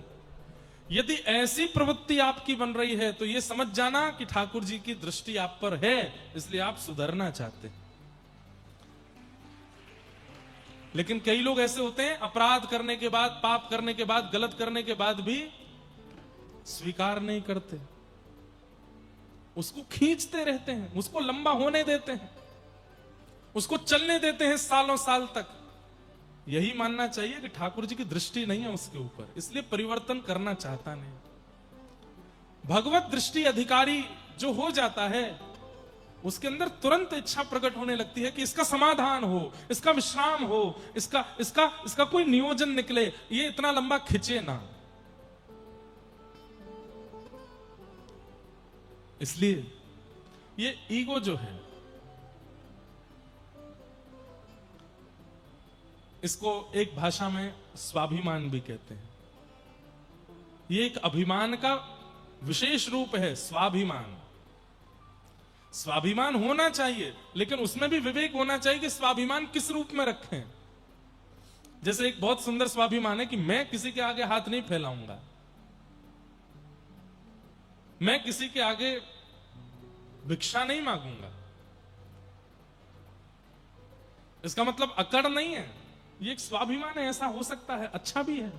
यदि ऐसी प्रवृत्ति आपकी बन रही है तो यह समझ जाना कि ठाकुर जी की दृष्टि आप पर है, इसलिए आप सुधरना चाहते हैं। लेकिन कई लोग ऐसे होते हैं, अपराध करने के बाद, पाप करने के बाद, गलत करने के बाद भी स्वीकार नहीं करते, उसको खींचते रहते हैं, उसको लंबा होने देते हैं, उसको चलने देते हैं सालों साल तक। यही मानना चाहिए कि ठाकुर जी की दृष्टि नहीं है उसके ऊपर, इसलिए परिवर्तन करना चाहता नहीं। भगवत दृष्टि अधिकारी जो हो जाता है, उसके अंदर तुरंत इच्छा प्रकट होने लगती है कि इसका समाधान हो, इसका विश्राम हो, इसका कोई नियोजन निकले, ये इतना लंबा खिंचे ना। इसलिए ये ईगो जो है, इसको एक भाषा में स्वाभिमान भी कहते हैं। ये एक अभिमान का विशेष रूप है, स्वाभिमान। स्वाभिमान होना चाहिए, लेकिन उसमें भी विवेक होना चाहिए कि स्वाभिमान किस रूप में रखें। जैसे एक बहुत सुंदर स्वाभिमान है कि मैं किसी के आगे हाथ नहीं फैलाऊंगा, मैं किसी के आगे भिक्षा नहीं मांगूंगा। इसका मतलब अकड़ नहीं है, ये एक स्वाभिमान है। ऐसा हो सकता है, अच्छा भी है।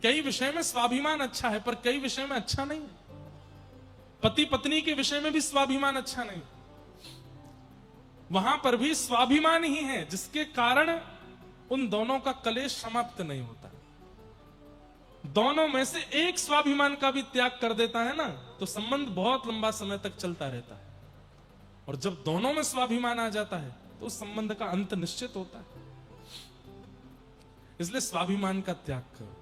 कई विषय में स्वाभिमान अच्छा है, पर कई विषय में अच्छा नहीं है। पति पत्नी के विषय में भी स्वाभिमान अच्छा नहीं, वहां पर भी स्वाभिमान ही है जिसके कारण उन दोनों का कलेश समाप्त नहीं होता। दोनों में से एक स्वाभिमान का भी त्याग कर देता है ना, तो संबंध बहुत लंबा समय तक चलता रहता है। और जब दोनों में स्वाभिमान आ जाता है तो उस संबंध का अंत निश्चित होता है। इसलिए स्वाभिमान का त्याग करो।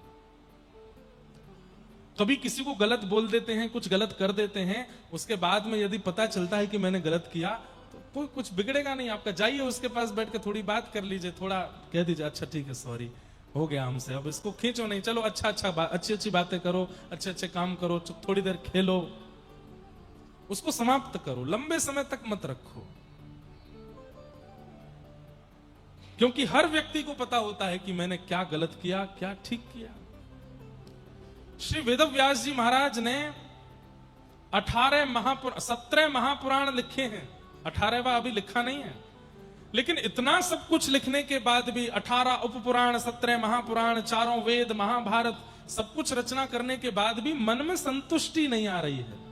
कभी किसी को गलत बोल देते हैं, कुछ गलत कर देते हैं, उसके बाद में यदि पता चलता है कि मैंने गलत किया, तो कोई कुछ बिगड़ेगा नहीं आपका। जाइए उसके पास बैठ के थोड़ी बात कर लीजिए, थोड़ा कह दीजिए अच्छा ठीक है, सॉरी, हो गया हमसे, अब इसको खींचो नहीं, चलो अच्छी अच्छी बातें करो, अच्छे अच्छे काम करो, थोड़ी देर खेलो, उसको समाप्त करो, लंबे समय तक मत रखो। क्योंकि हर व्यक्ति को पता होता है कि मैंने क्या गलत किया, क्या ठीक किया। श्री वेदव्यास जी महाराज ने 17 महापुराण लिखे हैं। 18वां अभी लिखा नहीं है, लेकिन इतना सब कुछ लिखने के बाद भी 18 उपपुराण, 17 महापुराण, 4 वेद, महाभारत, सब कुछ रचना करने के बाद भी मन में संतुष्टि नहीं आ रही है।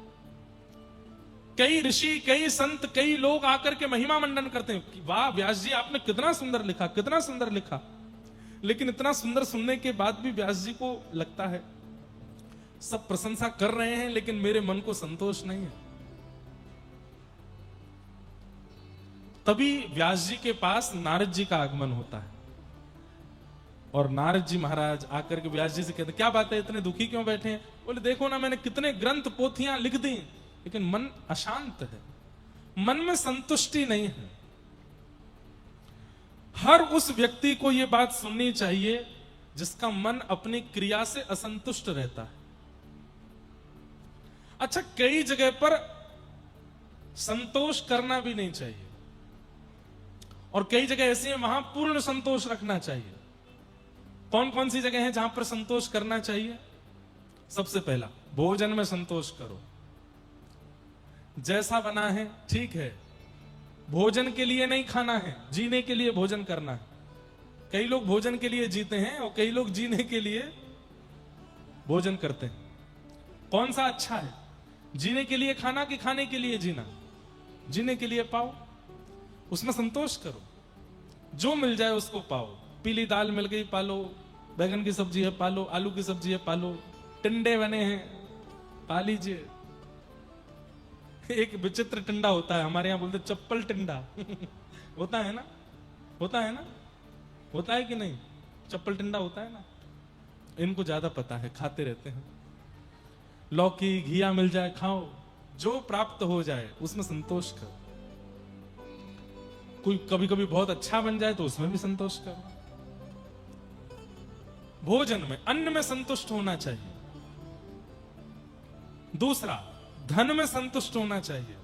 कई ऋषि, कई संत, कई लोग आकर के महिमा मंडन करते हैं कि वाह व्यास जी आपने कितना सुंदर लिखा, कितना सुंदर लिखा। लेकिन इतना सुंदर सुनने के बाद भी व्यास जी को लगता है सब प्रशंसा कर रहे हैं, लेकिन मेरे मन को संतोष नहीं है। तभी व्यास जी के पास नारद जी का आगमन होता है और नारद जी महाराज आकर के व्यास जी से कहते, क्या बात है, इतने दुखी क्यों बैठे हैं? बोले देखो ना, मैंने कितने ग्रंथ पोथियां लिख दी, लेकिन मन अशांत है, मन में संतुष्टि नहीं है। हर उस व्यक्ति को यह बात सुननी चाहिए जिसका मन अपनी क्रिया से असंतुष्ट रहता है। अच्छा, कई जगह पर संतोष करना भी नहीं चाहिए और कई जगह ऐसी है वहां पूर्ण संतोष रखना चाहिए। कौन कौन सी जगह है जहां पर संतोष करना चाहिए? सबसे पहला, भोजन में संतोष करो। जैसा बना है ठीक है, भोजन के लिए नहीं खाना है, जीने के लिए भोजन करना है। कई लोग भोजन के लिए जीते हैं और कई लोग जीने के लिए भोजन करते हैं। कौन सा अच्छा है, जीने के लिए खाना कि खाने के लिए जीना? जीने के लिए पाओ, उसमें संतोष करो, जो मिल जाए उसको पाओ। पीली दाल मिल गई पालो, बैगन की सब्जी है पालो, आलू की सब्जी है पालो, टिंडे बने हैं पा लीजिए। एक विचित्र टिंडा होता है, हमारे यहां बोलते चप्पल टिंडा होता है ना, होता है ना, होता है कि नहीं? चप्पल टिंडा होता है ना। इनको ज्यादा पता है, खाते रहते हैं। लौकी घिया मिल जाए खाओ, जो प्राप्त हो जाए उसमें संतोष करो। कोई कभी कभी बहुत अच्छा बन जाए तो उसमें भी संतोष करो। भोजन में, अन्न में संतुष्ट होना चाहिए। दूसरा, धन में संतुष्ट होना चाहिए।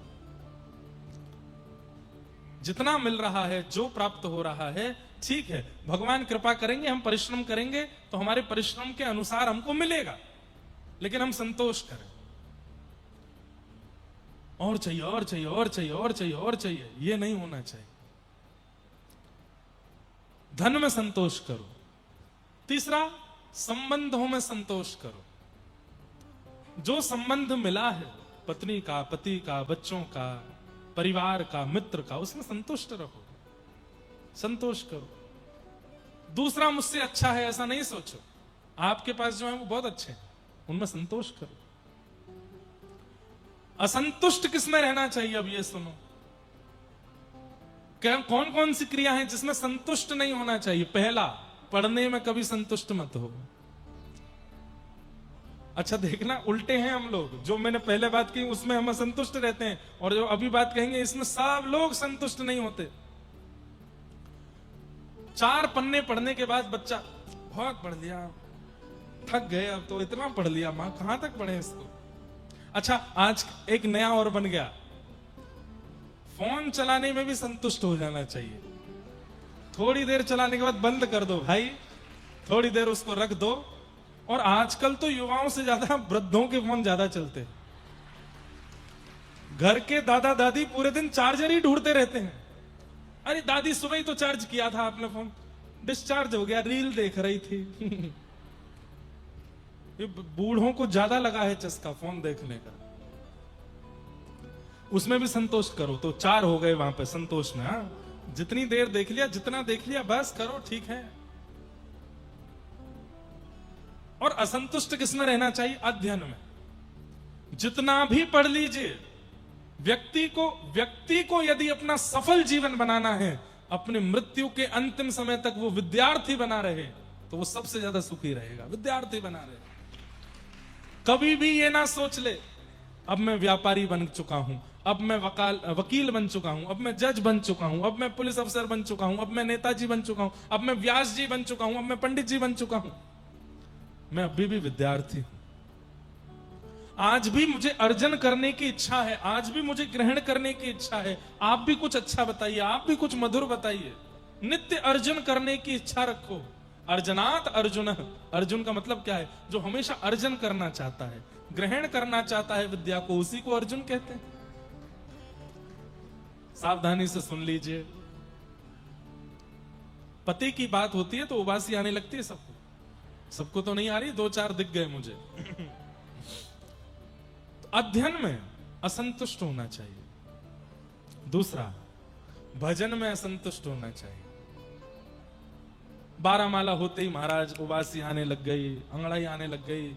जितना मिल रहा है, जो प्राप्त हो रहा है, ठीक है, भगवान कृपा करेंगे, हम परिश्रम करेंगे तो हमारे परिश्रम के अनुसार हमको मिलेगा, लेकिन हम संतोष करें। और चाहिए और चाहिए और चाहिए और चाहिए और चाहिए, यह नहीं होना चाहिए। धन में संतोष करो। तीसरा, संबंधों में संतोष करो। जो संबंध मिला है, पत्नी का, पति का, बच्चों का, परिवार का, मित्र का, उसमें संतुष्ट रहो, संतोष करो। दूसरा मुझसे अच्छा है ऐसा नहीं सोचो, आपके पास जो है वो बहुत अच्छे हैं, उनमें संतोष करो। असंतुष्ट किसमें रहना चाहिए? अब ये सुनो, कौन कौन सी क्रिया है जिसमें संतुष्ट नहीं होना चाहिए? पहला, पढ़ने में कभी संतुष्ट मत हो। अच्छा देखना, उल्टे हैं हम लोग। जो मैंने पहले बात की उसमें हम संतुष्ट रहते हैं, और जो अभी बात कहेंगे इसमें सब लोग संतुष्ट नहीं होते। 4 पन्ने पढ़ने के बाद बच्चा, बहुत पढ़ लिया, थक गए, अब तो इतना पढ़ लिया, मां कहां तक पढ़े इसको। अच्छा, आज एक नया और बन गया, फोन चलाने में भी संतुष्ट हो जाना चाहिए। थोड़ी देर चलाने के बाद बंद कर दो भाई, थोड़ी देर उसको रख दो। और आजकल तो युवाओं से ज्यादा वृद्धों के फोन ज्यादा चलते हैं। घर के दादा दादी पूरे दिन चार्जर ही ढूंढते रहते हैं। अरे दादी सुबह ही तो चार्ज किया था आपने फोन, डिस्चार्ज हो गया, रील देख रही थी ये बूढ़ों को ज्यादा लगा है चस्का फोन देखने का। उसमें भी संतोष करो। तो 4 हो गए वहां पे संतोष में। हाँ, जितनी देर देख लिया, जितना देख लिया बस करो, ठीक है। और असंतुष्ट किसमें रहना चाहिए? अध्ययन में। जितना भी पढ़ लीजिए, व्यक्ति को यदि अपना सफल जीवन बनाना है, अपने मृत्यु के अंतिम समय तक वो विद्यार्थी बना रहे, तो वो सबसे ज्यादा सुखी रहेगा। विद्यार्थी बना रहे, कभी भी ये ना सोच ले अब मैं व्यापारी बन चुका हूं, अब मैं वकील बन चुका हूं, अब मैं जज बन चुका हूं, अब मैं पुलिस अफसर बन चुका हूं, अब मैं नेताजी बन चुका हूं, अब मैं व्यास जी बन चुका हूं, अब मैं पंडित जी बन चुका हूं। मैं अभी भी विद्यार्थी हूं। आज भी मुझे अर्जन करने की इच्छा है, आज भी मुझे ग्रहण करने की इच्छा है। आप भी कुछ अच्छा बताइए, आप भी कुछ मधुर बताइए। नित्य अर्जन करने की इच्छा रखो। अर्जनात अर्जुन, अर्जुन का मतलब क्या है? जो हमेशा अर्जन करना चाहता है, ग्रहण करना चाहता है विद्या को, उसी को अर्जुन कहते हैं। सावधानी से सुन लीजिए। पति की बात होती है तो उबासी आने लगती है सबको। सबको तो नहीं आ रही, 2-4 दिख गए मुझे। तो अध्ययन में असंतुष्ट होना चाहिए। दूसरा, भजन में असंतुष्ट होना चाहिए। 12 माला होते ही महाराज उबासी आने लग गई, अंगड़ाई आने लग गई।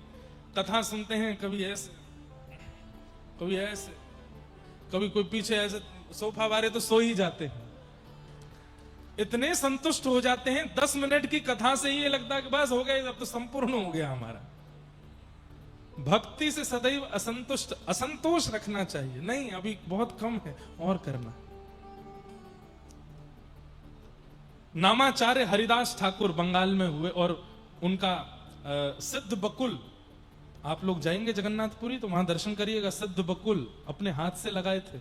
कथा सुनते हैं, कभी ऐसे कभी ऐसे, कभी कोई पीछे ऐसे सोफा वाले तो सो ही जाते हैं। इतने संतुष्ट हो जाते हैं 10 मिनट की कथा से ही ये लगता है कि बस हो गया, अब तो संपूर्ण हो गया हमारा। भक्ति से सदैव असंतोष रखना चाहिए। नहीं, अभी बहुत कम है, और करना। नामाचार्य हरिदास ठाकुर बंगाल में हुए, और उनका सिद्ध बकुल, आप लोग जाएंगे जगन्नाथपुरी तो वहां दर्शन करिएगा। सिद्ध बकुल अपने हाथ से लगाए थे।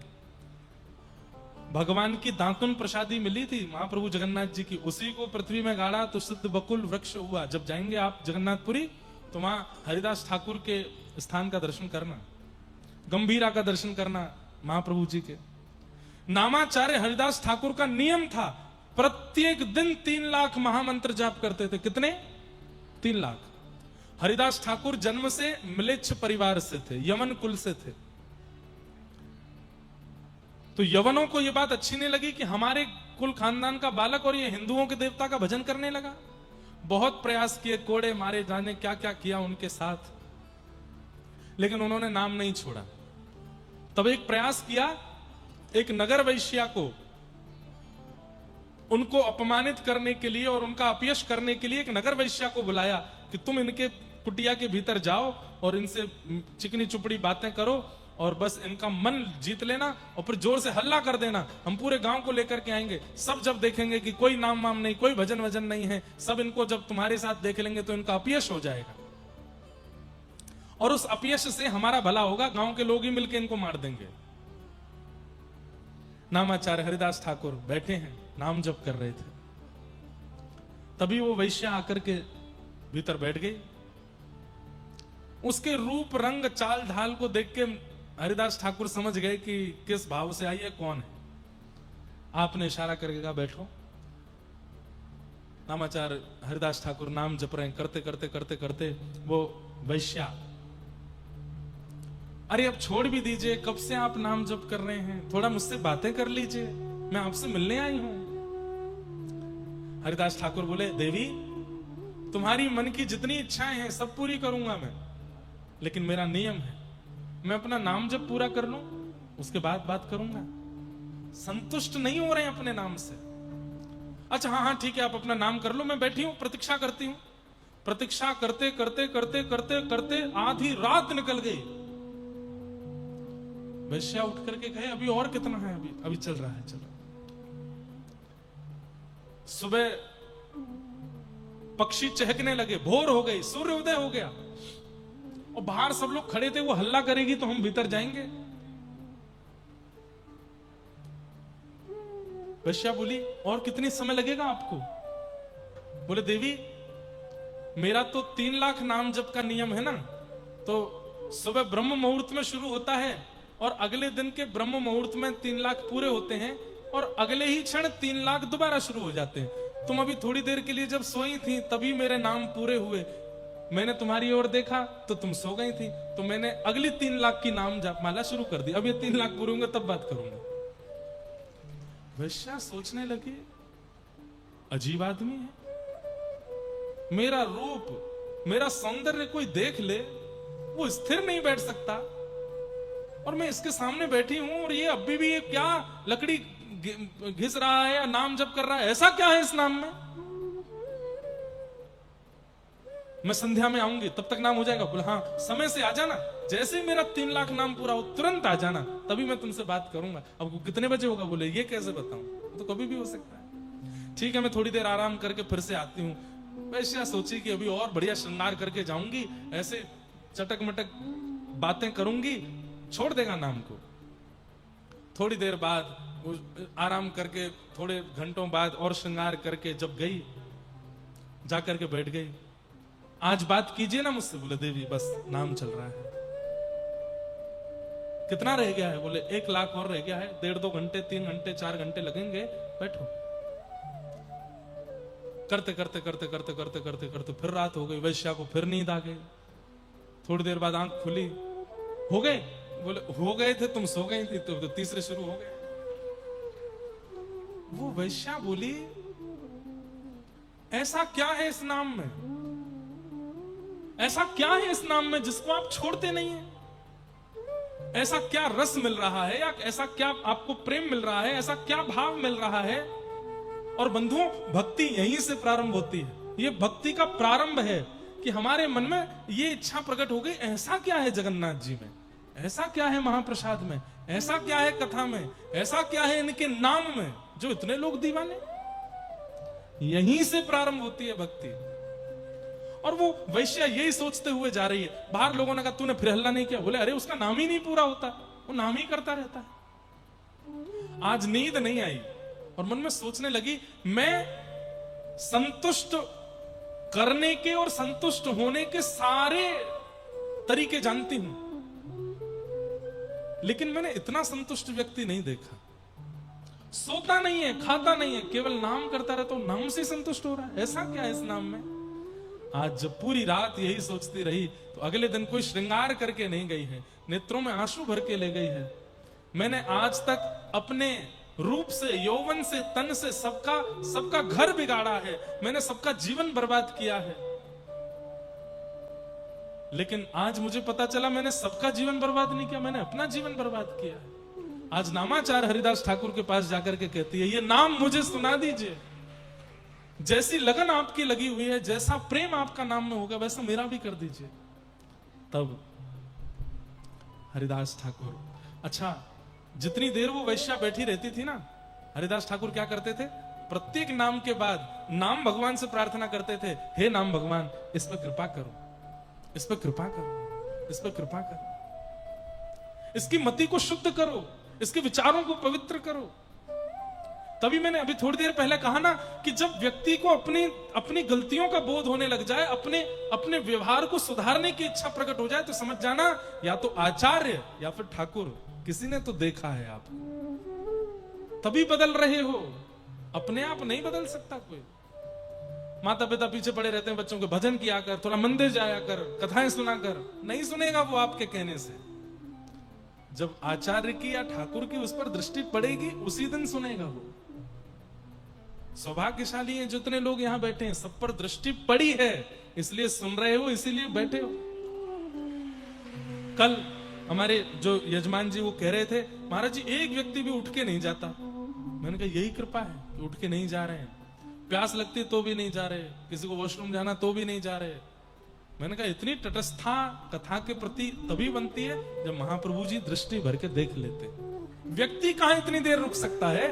भगवान की दातुन प्रसादी मिली थी महाप्रभु जगन्नाथ जी की, उसी को पृथ्वी में गाड़ा तो सिद्ध बकुल वृक्ष हुआ। जब जाएंगे आप जगन्नाथपुरी तो वहां हरिदास ठाकुर के स्थान का दर्शन करना, गंभीरा का दर्शन करना महाप्रभु जी के। नामाचार्य हरिदास ठाकुर का नियम था, प्रत्येक दिन 3 लाख महामंत्र जाप करते थे। कितने? 3 लाख। हरिदास ठाकुर जन्म से म्लेच्छ परिवार से थे, यमन कुल से थे। तो यवनों को यह बात अच्छी नहीं लगी कि हमारे कुल खानदान का बालक और ये हिंदुओं के देवता का भजन करने लगा। बहुत प्रयास किए, कोड़े मारे, जाने क्या क्या किया उनके साथ, लेकिन उन्होंने नाम नहीं छोड़ा। तब एक प्रयास किया, एक नगर वैश्या को उनको अपमानित करने के लिए और उनका अपयश करने के लिए एक नगर वैश्या को बुलाया कि तुम इनके कुटिया के भीतर जाओ और इनसे चिकनी चुपड़ी बातें करो और बस इनका मन जीत लेना और फिर जोर से हल्ला कर देना, हम पूरे गांव को लेकर के आएंगे। सब जब देखेंगे कि कोई नाम वाम नहीं, कोई भजन वजन नहीं है, सब इनको जब तुम्हारे साथ देख लेंगे तो इनका अपयश हो जाएगा और उस अपयश से हमारा भला होगा, गांव के लोग ही मिलकर इनको मार देंगे। नामाचार्य हरिदास ठाकुर बैठे हैं, नाम जप कर रहे थे, तभी वो वैश्या आकर के भीतर बैठ गई। उसके रूप रंग चाल ढाल को देख के हरिदास ठाकुर समझ गए कि किस भाव से आई है, कौन है। आपने इशारा करके कहा बैठो। नामाचार्य हरिदास ठाकुर नाम जप रहे हैं, करते करते करते करते वो वैश्या, अरे अब छोड़ भी दीजिए, कब से आप नाम जप कर रहे हैं, थोड़ा मुझसे बातें कर लीजिए, मैं आपसे मिलने आई हूं। हरिदास ठाकुर बोले, देवी तुम्हारी मन की जितनी इच्छाएं हैं सब पूरी करूंगा मैं, लेकिन मेरा नियम है, मैं अपना नाम जब पूरा कर लूं उसके बाद बात करूंगा। संतुष्ट नहीं हो रहे हैं अपने नाम से। अच्छा हाँ हाँ ठीक है, आप अपना नाम कर लो, मैं बैठी हूं प्रतीक्षा करती हूं। प्रतीक्षा करते करते करते करते करते आधी रात निकल गई। वैश्या उठ करके कहे, अभी और कितना है, अभी चल रहा है, चलो। सुबह पक्षी चहकने लगे, भोर हो गई, सूर्योदय हो गया और बाहर सब लोग खड़े थे, वो हल्ला करेगी तो हम भीतर जाएंगे। वैश्या बोली, और कितनी समय लगेगा आपको? बोले, देवी मेरा तो 3 लाख नाम जप का नियम है ना, तो सुबह ब्रह्म मुहूर्त में शुरू होता है और अगले दिन के ब्रह्म मुहूर्त में 3 लाख पूरे होते हैं और अगले ही क्षण 3 लाख दोबारा शुरू हो जाते हैं। तुम अभी थोड़ी देर के लिए जब सोई थी तभी मेरे नाम पूरे हुए, मैंने तुम्हारी ओर देखा तो तुम सो गई थी, तो मैंने अगली 3 लाख की नाम जपमाला शुरू कर दी, अब ये 3 लाख पूरे होंगे तब बात करूंगा। वैश्या सोचने लगी, अजीब आदमी है, मेरा रूप मेरा सौंदर्य कोई देख ले वो स्थिर नहीं बैठ सकता और मैं इसके सामने बैठी हूं और ये अभी भी ये क्या लकड़ी घिस रहा है या नाम जप कर रहा है, ऐसा क्या है इस नाम में? मैं संध्या में आऊंगी तब तक नाम हो जाएगा। बोला, हाँ समय से आ जाना, जैसे ही मेरा 3 लाख नाम पूरा हो तुरंत आ जाना, तभी मैं तुमसे बात करूंगा। अब कितने बजे होगा? बोले, ये कैसे बताऊं, तो कभी भी हो सकता है। ठीक है, मैं थोड़ी देर आराम करके फिर से आती हूँ। वैसे सोची कि अभी और बढ़िया श्रृंगार करके जाऊंगी, ऐसे चटक मटक बातें करूंगी, छोड़ देगा नाम को। थोड़ी देर बाद आराम करके थोड़े घंटों बाद और श्रृंगार करके जब गई, जाकर के बैठ गई। आज बात कीजिए ना मुझसे। बोले, देवी बस नाम चल रहा है। कितना रह गया है? बोले, 1 लाख और रह गया है, 1.5-2 घंटे 3 घंटे 4 घंटे लगेंगे, बैठो। करते करते करते करते करते करते करते फिर रात हो गई। वैश्या को फिर नींद आ गई। थोड़ी देर बाद आंख खुली, हो गए? बोले, हो गए थे, तुम सो गई थी, तो तीसरे शुरू हो गए। वो वैश्या बोली, ऐसा क्या है इस नाम में, ऐसा क्या है इस नाम में जिसको आप छोड़ते नहीं है? ऐसा क्या रस मिल रहा है, या ऐसा क्या आपको प्रेम मिल रहा है, ऐसा क्या भाव मिल रहा है? और बंधुओं, भक्ति यहीं से प्रारंभ होती है। ये भक्ति का प्रारंभ है कि हमारे मन में ये इच्छा प्रकट हो गई, ऐसा क्या है जगन्नाथ जी में, ऐसा क्या है महाप्रसाद में, ऐसा क्या है कथा में, ऐसा क्या है इनके नाम में जो इतने लोग दीवाने। यहीं से प्रारंभ होती है भक्ति। और वो वैश्या यही सोचते हुए जा रही है। बाहर लोगों ने कहा, तूने फिर हल्ला नहीं किया? बोले, अरे उसका नाम ही नहीं पूरा होता, वो नाम ही करता रहता है। आज नींद नहीं आई और मन में सोचने लगी, मैं संतुष्ट करने के और संतुष्ट होने के सारे तरीके जानती हूं, लेकिन मैंने इतना संतुष्ट व्यक्ति नहीं देखा। सोता नहीं है, खाता नहीं है, केवल नाम करता रहता हूं, नाम से संतुष्ट हो रहा है। ऐसा क्या है इस नाम में? आज जब पूरी रात यही सोचती रही तो अगले दिन कोई श्रृंगार करके नहीं गई है, नेत्रों में आंसू भर के ले गई है। मैंने आज तक अपने रूप से, यौवन से, तन से सबका घर बिगाड़ा है, मैंने सबका जीवन बर्बाद किया है। लेकिन आज मुझे पता चला मैंने सबका जीवन बर्बाद नहीं किया, मैंने अपना जीवन बर्बाद किया है। आज नामाचार हरिदास ठाकुर के पास जाकर के कहती है, ये नाम मुझे सुना दीजिए। जैसी लगन आपकी लगी हुई है, जैसा प्रेम आपका नाम में होगा, वैसा मेरा भी कर दीजिए। तब हरिदास ठाकुर, अच्छा जितनी देर वो वैश्या बैठी रहती थी ना, हरिदास ठाकुर क्या करते थे, प्रत्येक नाम के बाद नाम भगवान से प्रार्थना करते थे, हे नाम भगवान इस पर कृपा करो, इस पर कृपा करो, इस पर कृपा करो, इसकी मति को शुद्ध करो, इसके विचारों को पवित्र करो। तभी मैंने अभी थोड़ी देर पहले कहा ना कि जब व्यक्ति को अपनी गलतियों का बोध होने लग जाए, अपने व्यवहार को सुधारने की इच्छा प्रकट हो जाए, तो समझ जाना या तो आचार्य या फिर ठाकुर किसी ने तो देखा है आप, तभी बदल रहे हो, अपने आप नहीं बदल सकता कोई। माता पिता पीछे पड़े रहते हैं बच्चों के, भजन किया कर, थोड़ा मंदिर जाया कर, कथाएं सुना कर, नहीं सुनेगा वो आपके कहने से। जब आचार्य की या ठाकुर की उस पर दृष्टि पड़ेगी, उसी दिन सुनेगा वो। सौभाग्यशाली हैं जितने लोग यहां बैठे हैं, सब पर दृष्टि पड़ी है, इसलिए सुन रहे हो, इसीलिए बैठे हो। कल हमारे जो यजमान जी वो कह रहे थे, महाराज जी एक व्यक्ति भी उठ के नहीं जाता। मैंने कहा यही कृपा है कि उठ के नहीं जा रहे हैं, प्यास लगती तो भी नहीं जा रहे, किसी को वॉशरूम जाना तो भी नहीं जा रहे। मैंने कहा इतनी तटस्थता कथा के प्रति तभी बनती है जब महाप्रभु जी दृष्टि भर के देख लेते। व्यक्ति कहां इतनी देर रुक सकता है,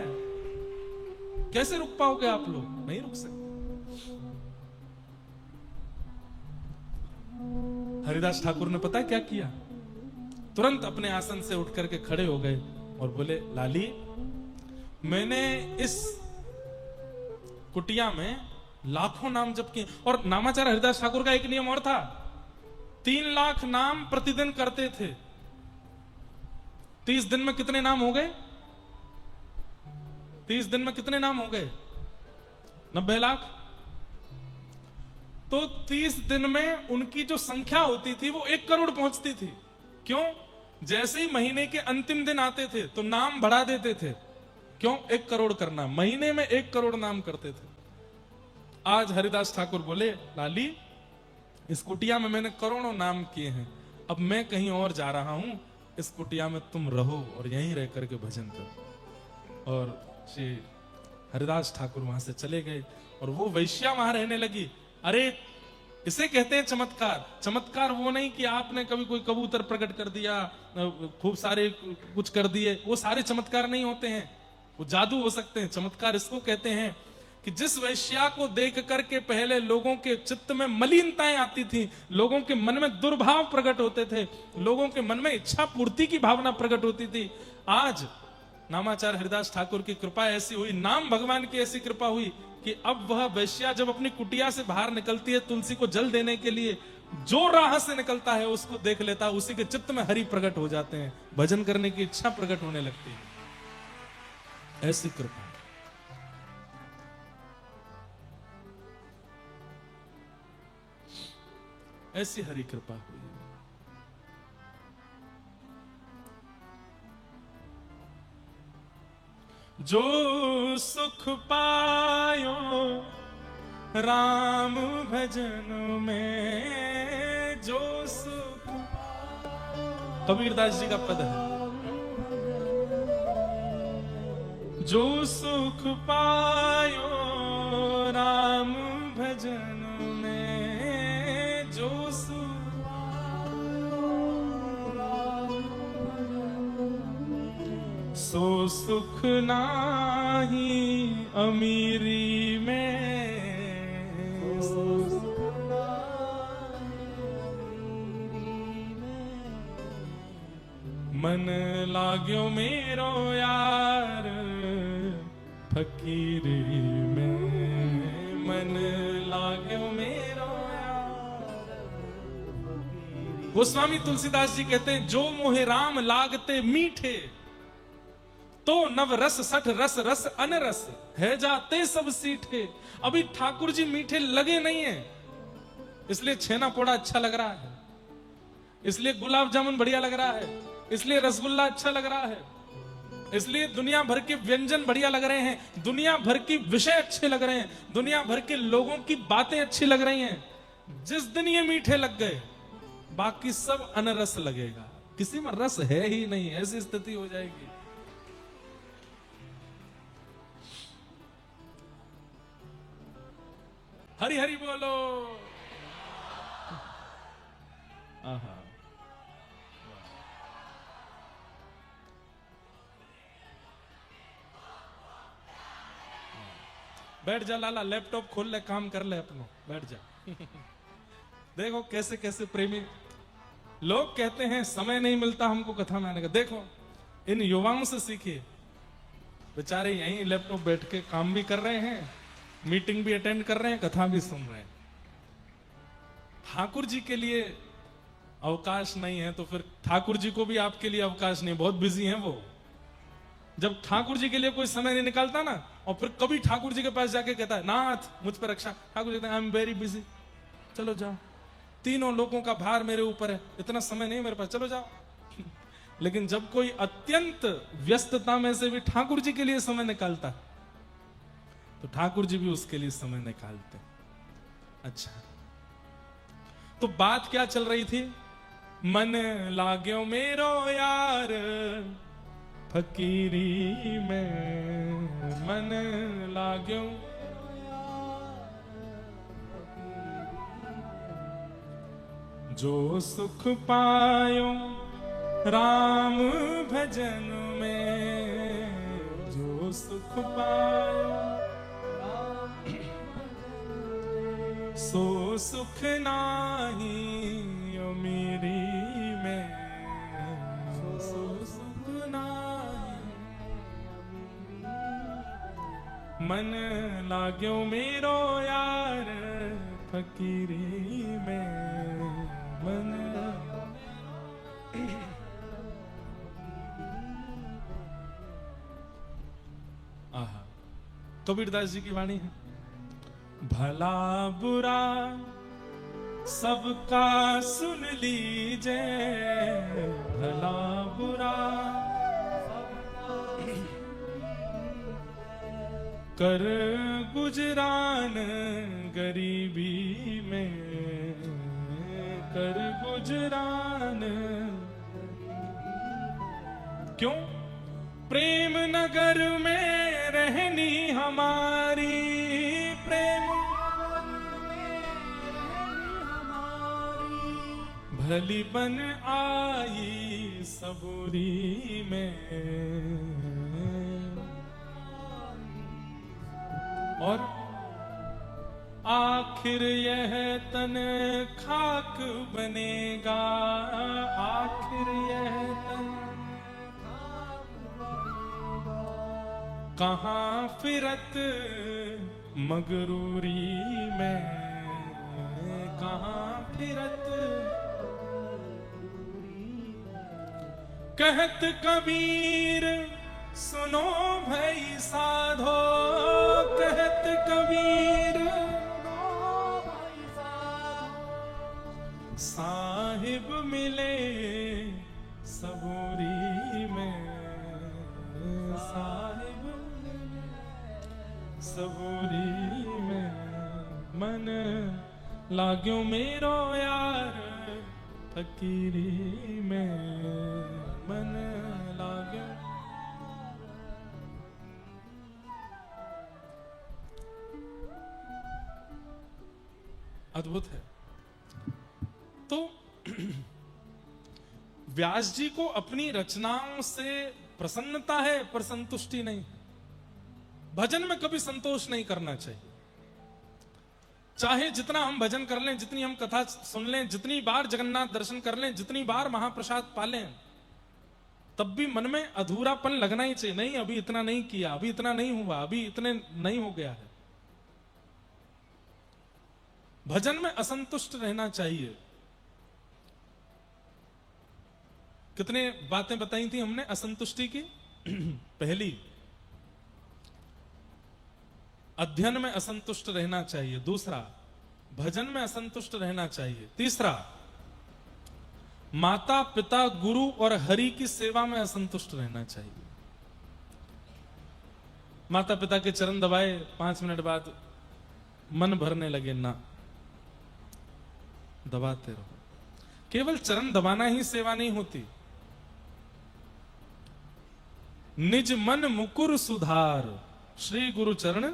कैसे रुक पाओगे आप लोग, नहीं रुक सकते। हरिदास ठाकुर ने पता क्या किया, तुरंत अपने आसन से उठ करके खड़े हो गए और बोले, लाली मैंने इस कुटिया में लाखों नाम जप किए। और नामाचार्य हरिदास ठाकुर का एक नियम और था, 3 लाख नाम प्रतिदिन करते थे। 30 दिन में कितने नाम हो गए, 30 दिन में कितने नाम हो गए, 90 लाख। तो 30 दिन में उनकी जो संख्या होती थी वो 1 करोड़ पहुंचती थी। क्यों? जैसे ही महीने के अंतिम दिन आते थे तो नाम बढ़ा देते थे। क्यों? 1 करोड़ करना, महीने में 1 करोड़ नाम करते थे। आज हरिदास ठाकुर बोले, लाली इस कुटिया में मैंने करोड़ों नाम किए हैं, अब मैं कहीं और जा रहा हूं, इस कुटिया में तुम रहो और यहीं रह करके भजन करो। और श्री हरिदास ठाकुर वहां से चले गए और वो वैश्या वहां रहने लगी। अरे इसे कहते हैं चमत्कार। चमत्कार वो नहीं कि आपने कभी कोई कबूतर प्रकट कर दिया, खूब सारे कुछ कर दिए, वो सारे चमत्कार नहीं होते हैं, वो जादू हो सकते हैं। चमत्कार इसको कहते हैं कि जिस वैश्या को देख करके पहले लोगों के चित्त में मलिनताएं आती थी, लोगों के मन में दुर्भाव प्रकट होते थे, लोगों के मन में इच्छा पूर्ति की भावना प्रकट होती थी, आज नामाचार्य हरिदास ठाकुर की कृपा ऐसी हुई, नाम भगवान की ऐसी कृपा हुई कि अब वह वैश्या जब अपनी कुटिया से बाहर निकलती है तुलसी को जल देने के लिए, जो राह से निकलता है उसको देख लेता है, उसी के चित्त में हरि प्रकट हो जाते हैं, भजन करने की इच्छा प्रकट होने लगती है। ऐसी कृपा, ऐसी हरि कृपा हुई। जो सुख पायो राम भजन में, जो सुख, कबीरदास जी का पद है, जो सुख पायो राम भजन में, जो सुख सो सुख नाही अमीरी में, सो सुख मन लाग्यो मेरो यार फकीरी में, मन लाग्यो मेरो यार। गोस्वामी तुलसीदास जी कहते हैं, जो मोहे राम लागते मीठे, तो नव रस सठ रस रस अनरस है जाते सब सीठे। अभी ठाकुर जी मीठे लगे नहीं है, इसलिए छेना पोड़ा अच्छा लग रहा है, इसलिए गुलाब जामुन बढ़िया लग रहा है, इसलिए रसगुल्ला अच्छा लग रहा है। इसलिए दुनिया भर के व्यंजन बढ़िया लग रहे हैं, दुनिया भर की विषय अच्छे लग रहे हैं, दुनिया भर के लोगों की बातें अच्छी लग रही हैं। जिस दिन ये मीठे लग गए, बाकी सब अनरस लगेगा, किसी में रस है ही नहीं, ऐसी स्थिति हो जाएगी। हरि हरि बोलो। आहा, बैठ जा लाला, लैपटॉप खोल ले, काम कर ले अपनो, बैठ जा। देखो कैसे कैसे प्रेमी लोग कहते हैं समय नहीं मिलता हमको कथा में आने का। देखो इन युवाओं से सीखिए, बेचारे यहीं लैपटॉप बैठ के काम भी कर रहे हैं, मीटिंग भी अटेंड कर रहे हैं, कथा भी सुन रहे हैं। ठाकुर जी के लिए अवकाश नहीं है तो फिर ठाकुर जी को भी आपके लिए अवकाश नहीं, बहुत बिजी हैं वो। जब ठाकुर जी के लिए कोई समय नहीं निकालता ना, और फिर कभी ठाकुर जी के पास जाके कहता है नाथ मुझ पर रक्षा, ठाकुर जी कहते हैं आई एम वेरी बिजी, चलो जाओ, तीनों लोगों का भार मेरे ऊपर है, इतना समय नहीं मेरे पास, चलो जाओ। लेकिन जब कोई अत्यंत व्यस्तता में से भी ठाकुर जी के लिए समय निकालता है, तो ठाकुर जी भी उसके लिए समय निकालते। अच्छा, तो बात क्या चल रही थी? मन लाग्यो मेरो यार फकीरी में, मन लाग्यो जो सुख पायो राम भजन में, जो सुख पायो सो सुख नाही अमीरी में, सो सुख नाही। मन लाग्यो मेरो यार फकीरी में, मन। आहा, कबीरदास जी की वाणी है। भला बुरा सबका सुन लीजिए, भला बुरा कर गुजरान गरीबी में, कर गुजरान। क्यों? प्रेम नगर में रहनी हमारी, प्रेम भली बन आई सबूरी में। और आखिर यह तन खाक बनेगा, आखिर यह तन कहाँ फिरत मगरूरी में, कहाँ फिरत। कहत कबीर सुनो भई साधो, कहत कबीर साहिब मिले सबूरी में, साहिब सबूरी में। मन लाग्यो मेरो यार फकीरी में, मन लाग्यो। अद्भुत है। तो व्यास जी को अपनी रचनाओं से प्रसन्नता है पर संतुष्टि नहीं। भजन में कभी संतोष नहीं करना चाहिए। चाहे जितना हम भजन कर लें, जितनी हम कथा सुन लें, जितनी बार जगन्नाथ दर्शन कर लें, जितनी बार महाप्रसाद पा लें, तब भी मन में अधूरापन लगना ही चाहिए। नहीं, अभी इतना नहीं किया, अभी इतना नहीं हुआ, अभी इतने नहीं हो गया है। भजन में असंतुष्ट रहना चाहिए। कितने बातें बताई थी हमने असंतुष्टि की? पहली, अध्ययन में असंतुष्ट रहना चाहिए। दूसरा, भजन में असंतुष्ट रहना चाहिए। तीसरा, माता पिता गुरु और हरि की सेवा में असंतुष्ट रहना चाहिए। माता पिता के चरण दबाए, 5 मिनट बाद मन भरने लगे, ना, दबाते रहो। केवल चरण दबाना ही सेवा नहीं होती। निज मन मुकुर सुधार, श्री गुरु चरण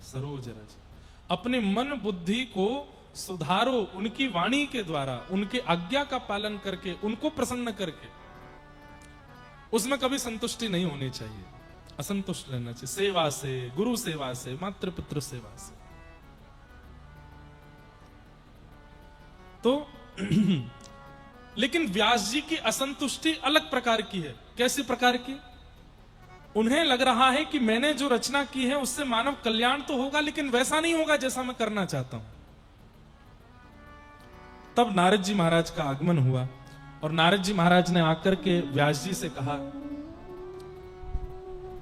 सरोज रज। अपने मन बुद्धि को सुधारो उनकी वाणी के द्वारा, उनके आज्ञा का पालन करके, उनको प्रसन्न करके। उसमें कभी संतुष्टि नहीं होनी चाहिए, असंतुष्ट रहना चाहिए। सेवा से, गुरु सेवा से, मातृ पितृ सेवा से। तो लेकिन व्यास जी की असंतुष्टि अलग प्रकार की है। कैसी प्रकार की? उन्हें लग रहा है कि मैंने जो रचना की है उससे मानव कल्याण तो होगा, लेकिन वैसा नहीं होगा जैसा मैं करना चाहता हूं। तब नारद जी महाराज का आगमन हुआ और नारद जी महाराज ने आकर के व्यास जी से कहा,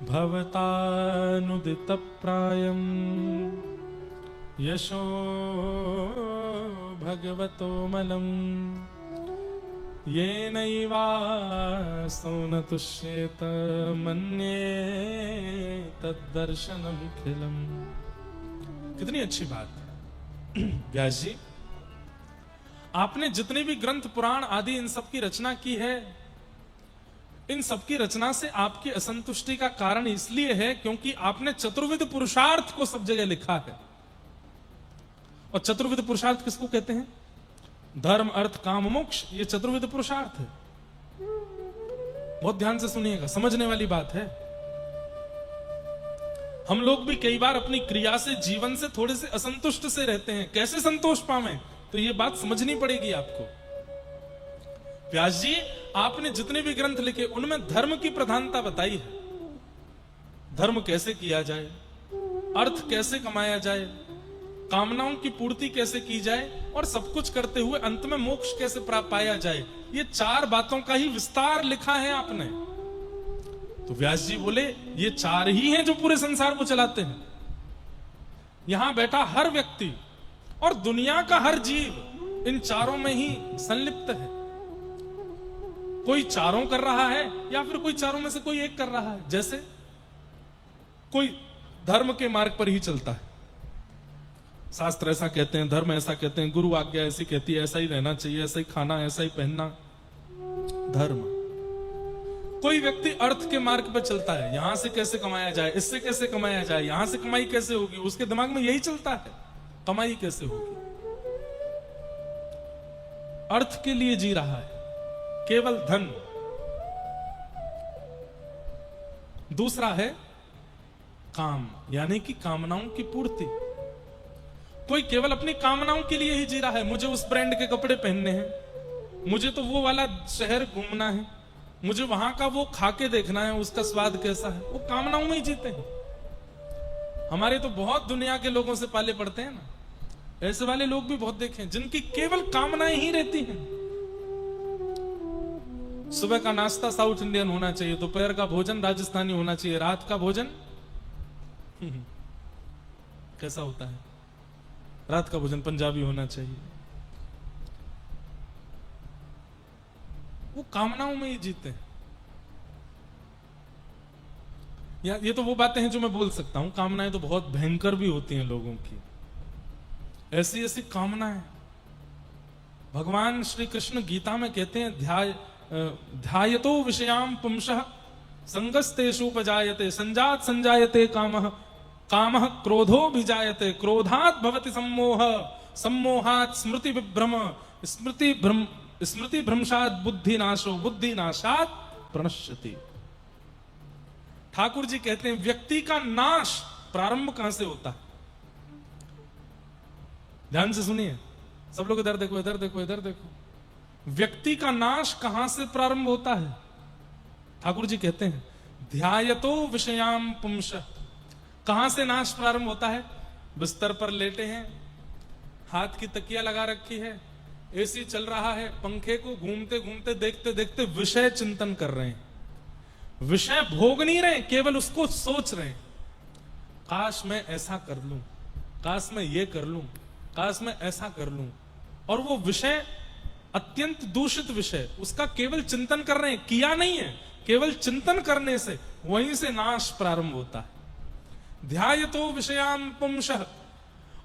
भवतानुदित प्रायम यशो भगवतो मलम ये नैवासो न तुष्येत मन्ये तद्दर्शनम खिलम। कितनी अच्छी बात। व्यास जी, आपने जितने भी ग्रंथ पुराण आदि इन सब की रचना की है, इन सब की रचना से आपकी असंतुष्टि का कारण इसलिए है क्योंकि आपने चतुर्विध पुरुषार्थ को सब जगह लिखा है। और चतुर्विध पुरुषार्थ किसको कहते हैं? धर्म, अर्थ, काम, मोक्ष, ये चतुर्विध पुरुषार्थ है। बहुत ध्यान से सुनिएगा, समझने वाली बात है। हम लोग भी कई बार अपनी क्रिया से, जीवन से थोड़े से असंतुष्ट से रहते हैं। कैसे संतोष पावें, तो ये बात समझनी पड़ेगी आपको। व्यास जी, आपने जितने भी ग्रंथ लिखे उनमें धर्म की प्रधानता बताई है। धर्म कैसे किया जाए, अर्थ कैसे कमाया जाए, कामनाओं की पूर्ति कैसे की जाए, और सब कुछ करते हुए अंत में मोक्ष कैसे प्राप्त पाया जाए, ये 4 बातों का ही विस्तार लिखा है आपने। तो व्यास जी बोले, ये 4 ही हैं जो पूरे संसार को चलाते हैं। यहां बैठा हर व्यक्ति और दुनिया का हर जीव इन 4 में ही संलिप्त है। कोई 4 कर रहा है या फिर कोई 4 में से कोई एक कर रहा है। जैसे कोई धर्म के मार्ग पर ही चलता है, शास्त्र ऐसा कहते हैं, धर्म ऐसा कहते हैं, गुरु आज्ञा ऐसी कहती है, ऐसा ही रहना चाहिए, ऐसा ही खाना, ऐसा ही पहनना, धर्म। कोई व्यक्ति अर्थ के मार्ग पर चलता है, यहां से कैसे कमाया जाए, इससे कैसे कमाया जाए, यहां से कमाई कैसे होगी, उसके दिमाग में यही चलता है, कमाई कैसे होगी। अर्थ के लिए जी रहा है, केवल धन। दूसरा है काम, यानी कि कामनाओं की पूर्ति। कोई केवल अपनी कामनाओं के लिए ही जी रहा है। मुझे उस ब्रांड के कपड़े पहनने हैं, मुझे तो वो वाला शहर घूमना है, मुझे वहां का वो खा के देखना है, उसका स्वाद कैसा है। वो कामनाओं में ही जीते हैं। हमारे तो बहुत दुनिया के लोगों से पाले पड़ते हैं ना, ऐसे वाले लोग भी बहुत देखे हैं जिनकी केवल कामनाएं ही रहती हैं। सुबह का नाश्ता साउथ इंडियन होना चाहिए, दोपहर का भोजन राजस्थानी होना चाहिए, रात का भोजन कैसा होता है, रात का भोजन पंजाबी होना चाहिए। वो कामनाओं में ही जीते हैं। ये तो वो बातें हैं जो मैं बोल सकता हूं। कामनाएं तो बहुत भयंकर भी होती हैं लोगों की। ऐसी ऐसी कामनाएं भगवान श्री कृष्ण गीता में कहते हैं, ध्यायतो विषयाम पुंसः संगस्तेषुपजायते, संजात संजायते कामः, कामः क्रोधो भिजायते, क्रोधात् भवति सम्मोह, सम्मोहात् स्मृति विभ्रम, स्मृति भ्रंशात् बुद्धिनाशो, बुद्धिनाशात् प्रणश्यति। ठाकुर जी कहते हैं व्यक्ति का नाश प्रारंभ कहां से होता है? ध्यान से सुनिए सब लोग, इधर देखो, इधर देखो, इधर देखो। व्यक्ति का नाश कहां से प्रारंभ होता है? ठाकुर जी कहते हैं ध्यायतो विषयाम पुंसः। कहां से नाश प्रारंभ होता है? बिस्तर पर लेटे हैं, हाथ की तकिया लगा रखी है, एसी चल रहा है, पंखे को घूमते घूमते देखते देखते विषय चिंतन कर रहे हैं। विषय भोग नहीं रहे, केवल उसको सोच रहे हैं। काश मैं ऐसा कर लूं, काश मैं ये कर लूं, काश मैं ऐसा कर लूं। और वो विषय अत्यंत दूषित विषय, उसका केवल चिंतन कर रहे हैं, किया नहीं है, केवल चिंतन करने से वहीं से नाश प्रारंभ होता है। ध्यायतो विषयाम पुंसः,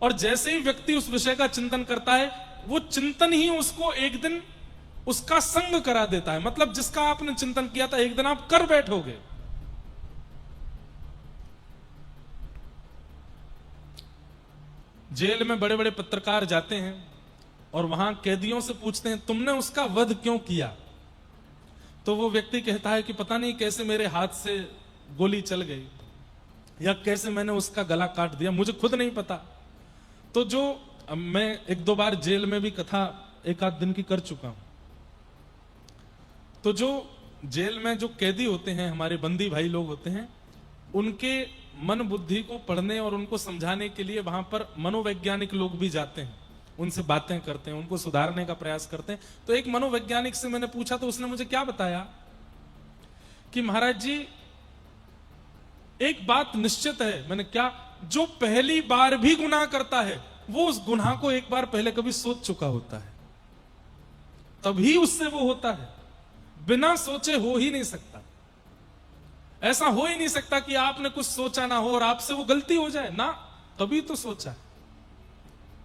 और जैसे ही व्यक्ति उस विषय का चिंतन करता है, वो चिंतन ही उसको एक दिन उसका संग करा देता है। मतलब जिसका आपने चिंतन किया था, एक दिन आप कर बैठोगे। जेल में बड़े बड़े पत्रकार जाते हैं और वहां कैदियों से पूछते हैं, तुमने उसका वध क्यों किया? तो वो व्यक्ति कहता है कि पता नहीं कैसे मेरे हाथ से गोली चल गई, या कैसे मैंने उसका गला काट दिया, मुझे खुद नहीं पता। तो जो मैं एक दो बार जेल में भी कथा एक आध दिन की कर चुका हूं, तो जो जेल में जो कैदी होते हैं, हमारे बंदी भाई लोग होते हैं, उनके मन बुद्धि को पढ़ने और उनको समझाने के लिए वहां पर मनोवैज्ञानिक लोग भी जाते हैं, उनसे बातें करते हैं, उनको सुधारने का प्रयास करते हैं। तो एक मनोवैज्ञानिक से मैंने पूछा, तो उसने मुझे क्या बताया कि महाराज जी एक बात निश्चित है। मैंने क्या? जो पहली बार भी गुनाह करता है, वो उस गुनाह को एक बार पहले कभी सोच चुका होता है, तभी उससे वो होता है। बिना सोचे हो ही नहीं सकता। ऐसा हो ही नहीं सकता कि आपने कुछ सोचा ना हो और आपसे वो गलती हो जाए ना, तभी तो सोचा है।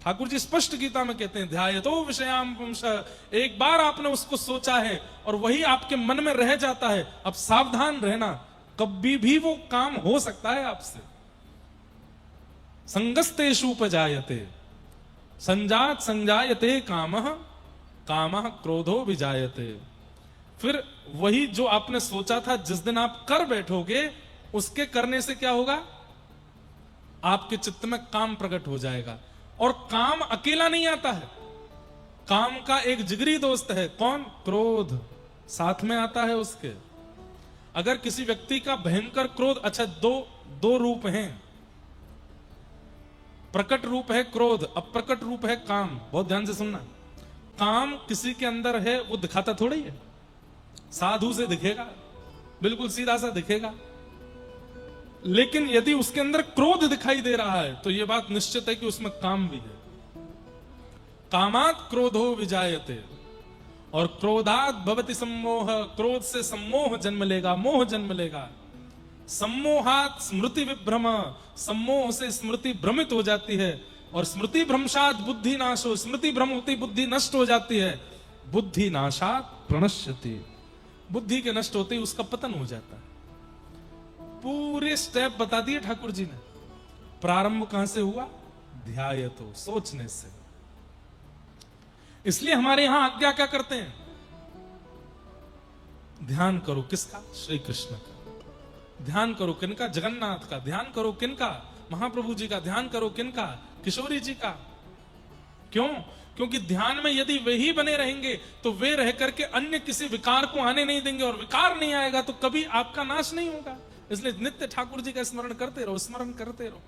ठाकुर जी स्पष्ट गीता में कहते हैं, ध्यायतो विषयाम पुंसः, एक बार आपने उसको सोचा है और वही आपके मन में रह जाता है। अब सावधान रहना, कभी भी वो काम हो सकता है आपसे। संगस्तेषु उपजायते संजात संजायते कामः, कामः क्रोधो विजायते। फिर वही जो आपने सोचा था, जिस दिन आप कर बैठोगे, उसके करने से क्या होगा? आपके चित्त में काम प्रकट हो जाएगा। और काम अकेला नहीं आता है, काम का एक जिगरी दोस्त है। कौन? क्रोध साथ में आता है उसके। अगर किसी व्यक्ति का भयंकर क्रोध, अच्छा दो रूप हैं, प्रकट रूप है क्रोध, अप्रकट रूप है काम। बहुत ध्यान से सुनना। काम किसी के अंदर है, वो दिखाता थोड़ी है, साधु से दिखेगा, बिल्कुल सीधा सा दिखेगा। लेकिन यदि उसके अंदर क्रोध दिखाई दे रहा है, तो यह बात निश्चित है कि उसमें काम भी है। कामात् क्रोधो विजायते, और क्रोधात् भवति सम्मोह, क्रोध से सम्मोह जन्म लेगा, मोह जन्म लेगा। सम्मोहात् स्मृति विभ्रम, सम्मोह से स्मृति भ्रमित हो जाती है, और स्मृति भ्रंशात् बुद्धि नाशो, स्मृति भ्रम होती बुद्धि नष्ट हो जाती है। बुद्धि नाशात् प्रणश्यति, बुद्धि के नष्ट होते ही उसका पतन हो जाता है। पूरे स्टेप बता दिए ठाकुर जी ने। प्रारंभ कहां से हुआ? ध्यायतो, सोचने से। इसलिए हमारे यहां आज्ञा क्या करते हैं? ध्यान करो। किसका? श्री कृष्ण का। ध्यान करो किनका? जगन्नाथ का। ध्यान करो किनका? महाप्रभु जी का। ध्यान करो किनका? किशोरी जी का। क्यों? क्योंकि ध्यान में यदि वे ही बने रहेंगे, तो वे रह करके अन्य किसी विकार को आने नहीं देंगे, और विकार नहीं आएगा तो कभी आपका नाश नहीं होगा। इसलिए नित्य ठाकुर जी का स्मरण करते रहो, स्मरण करते रहो।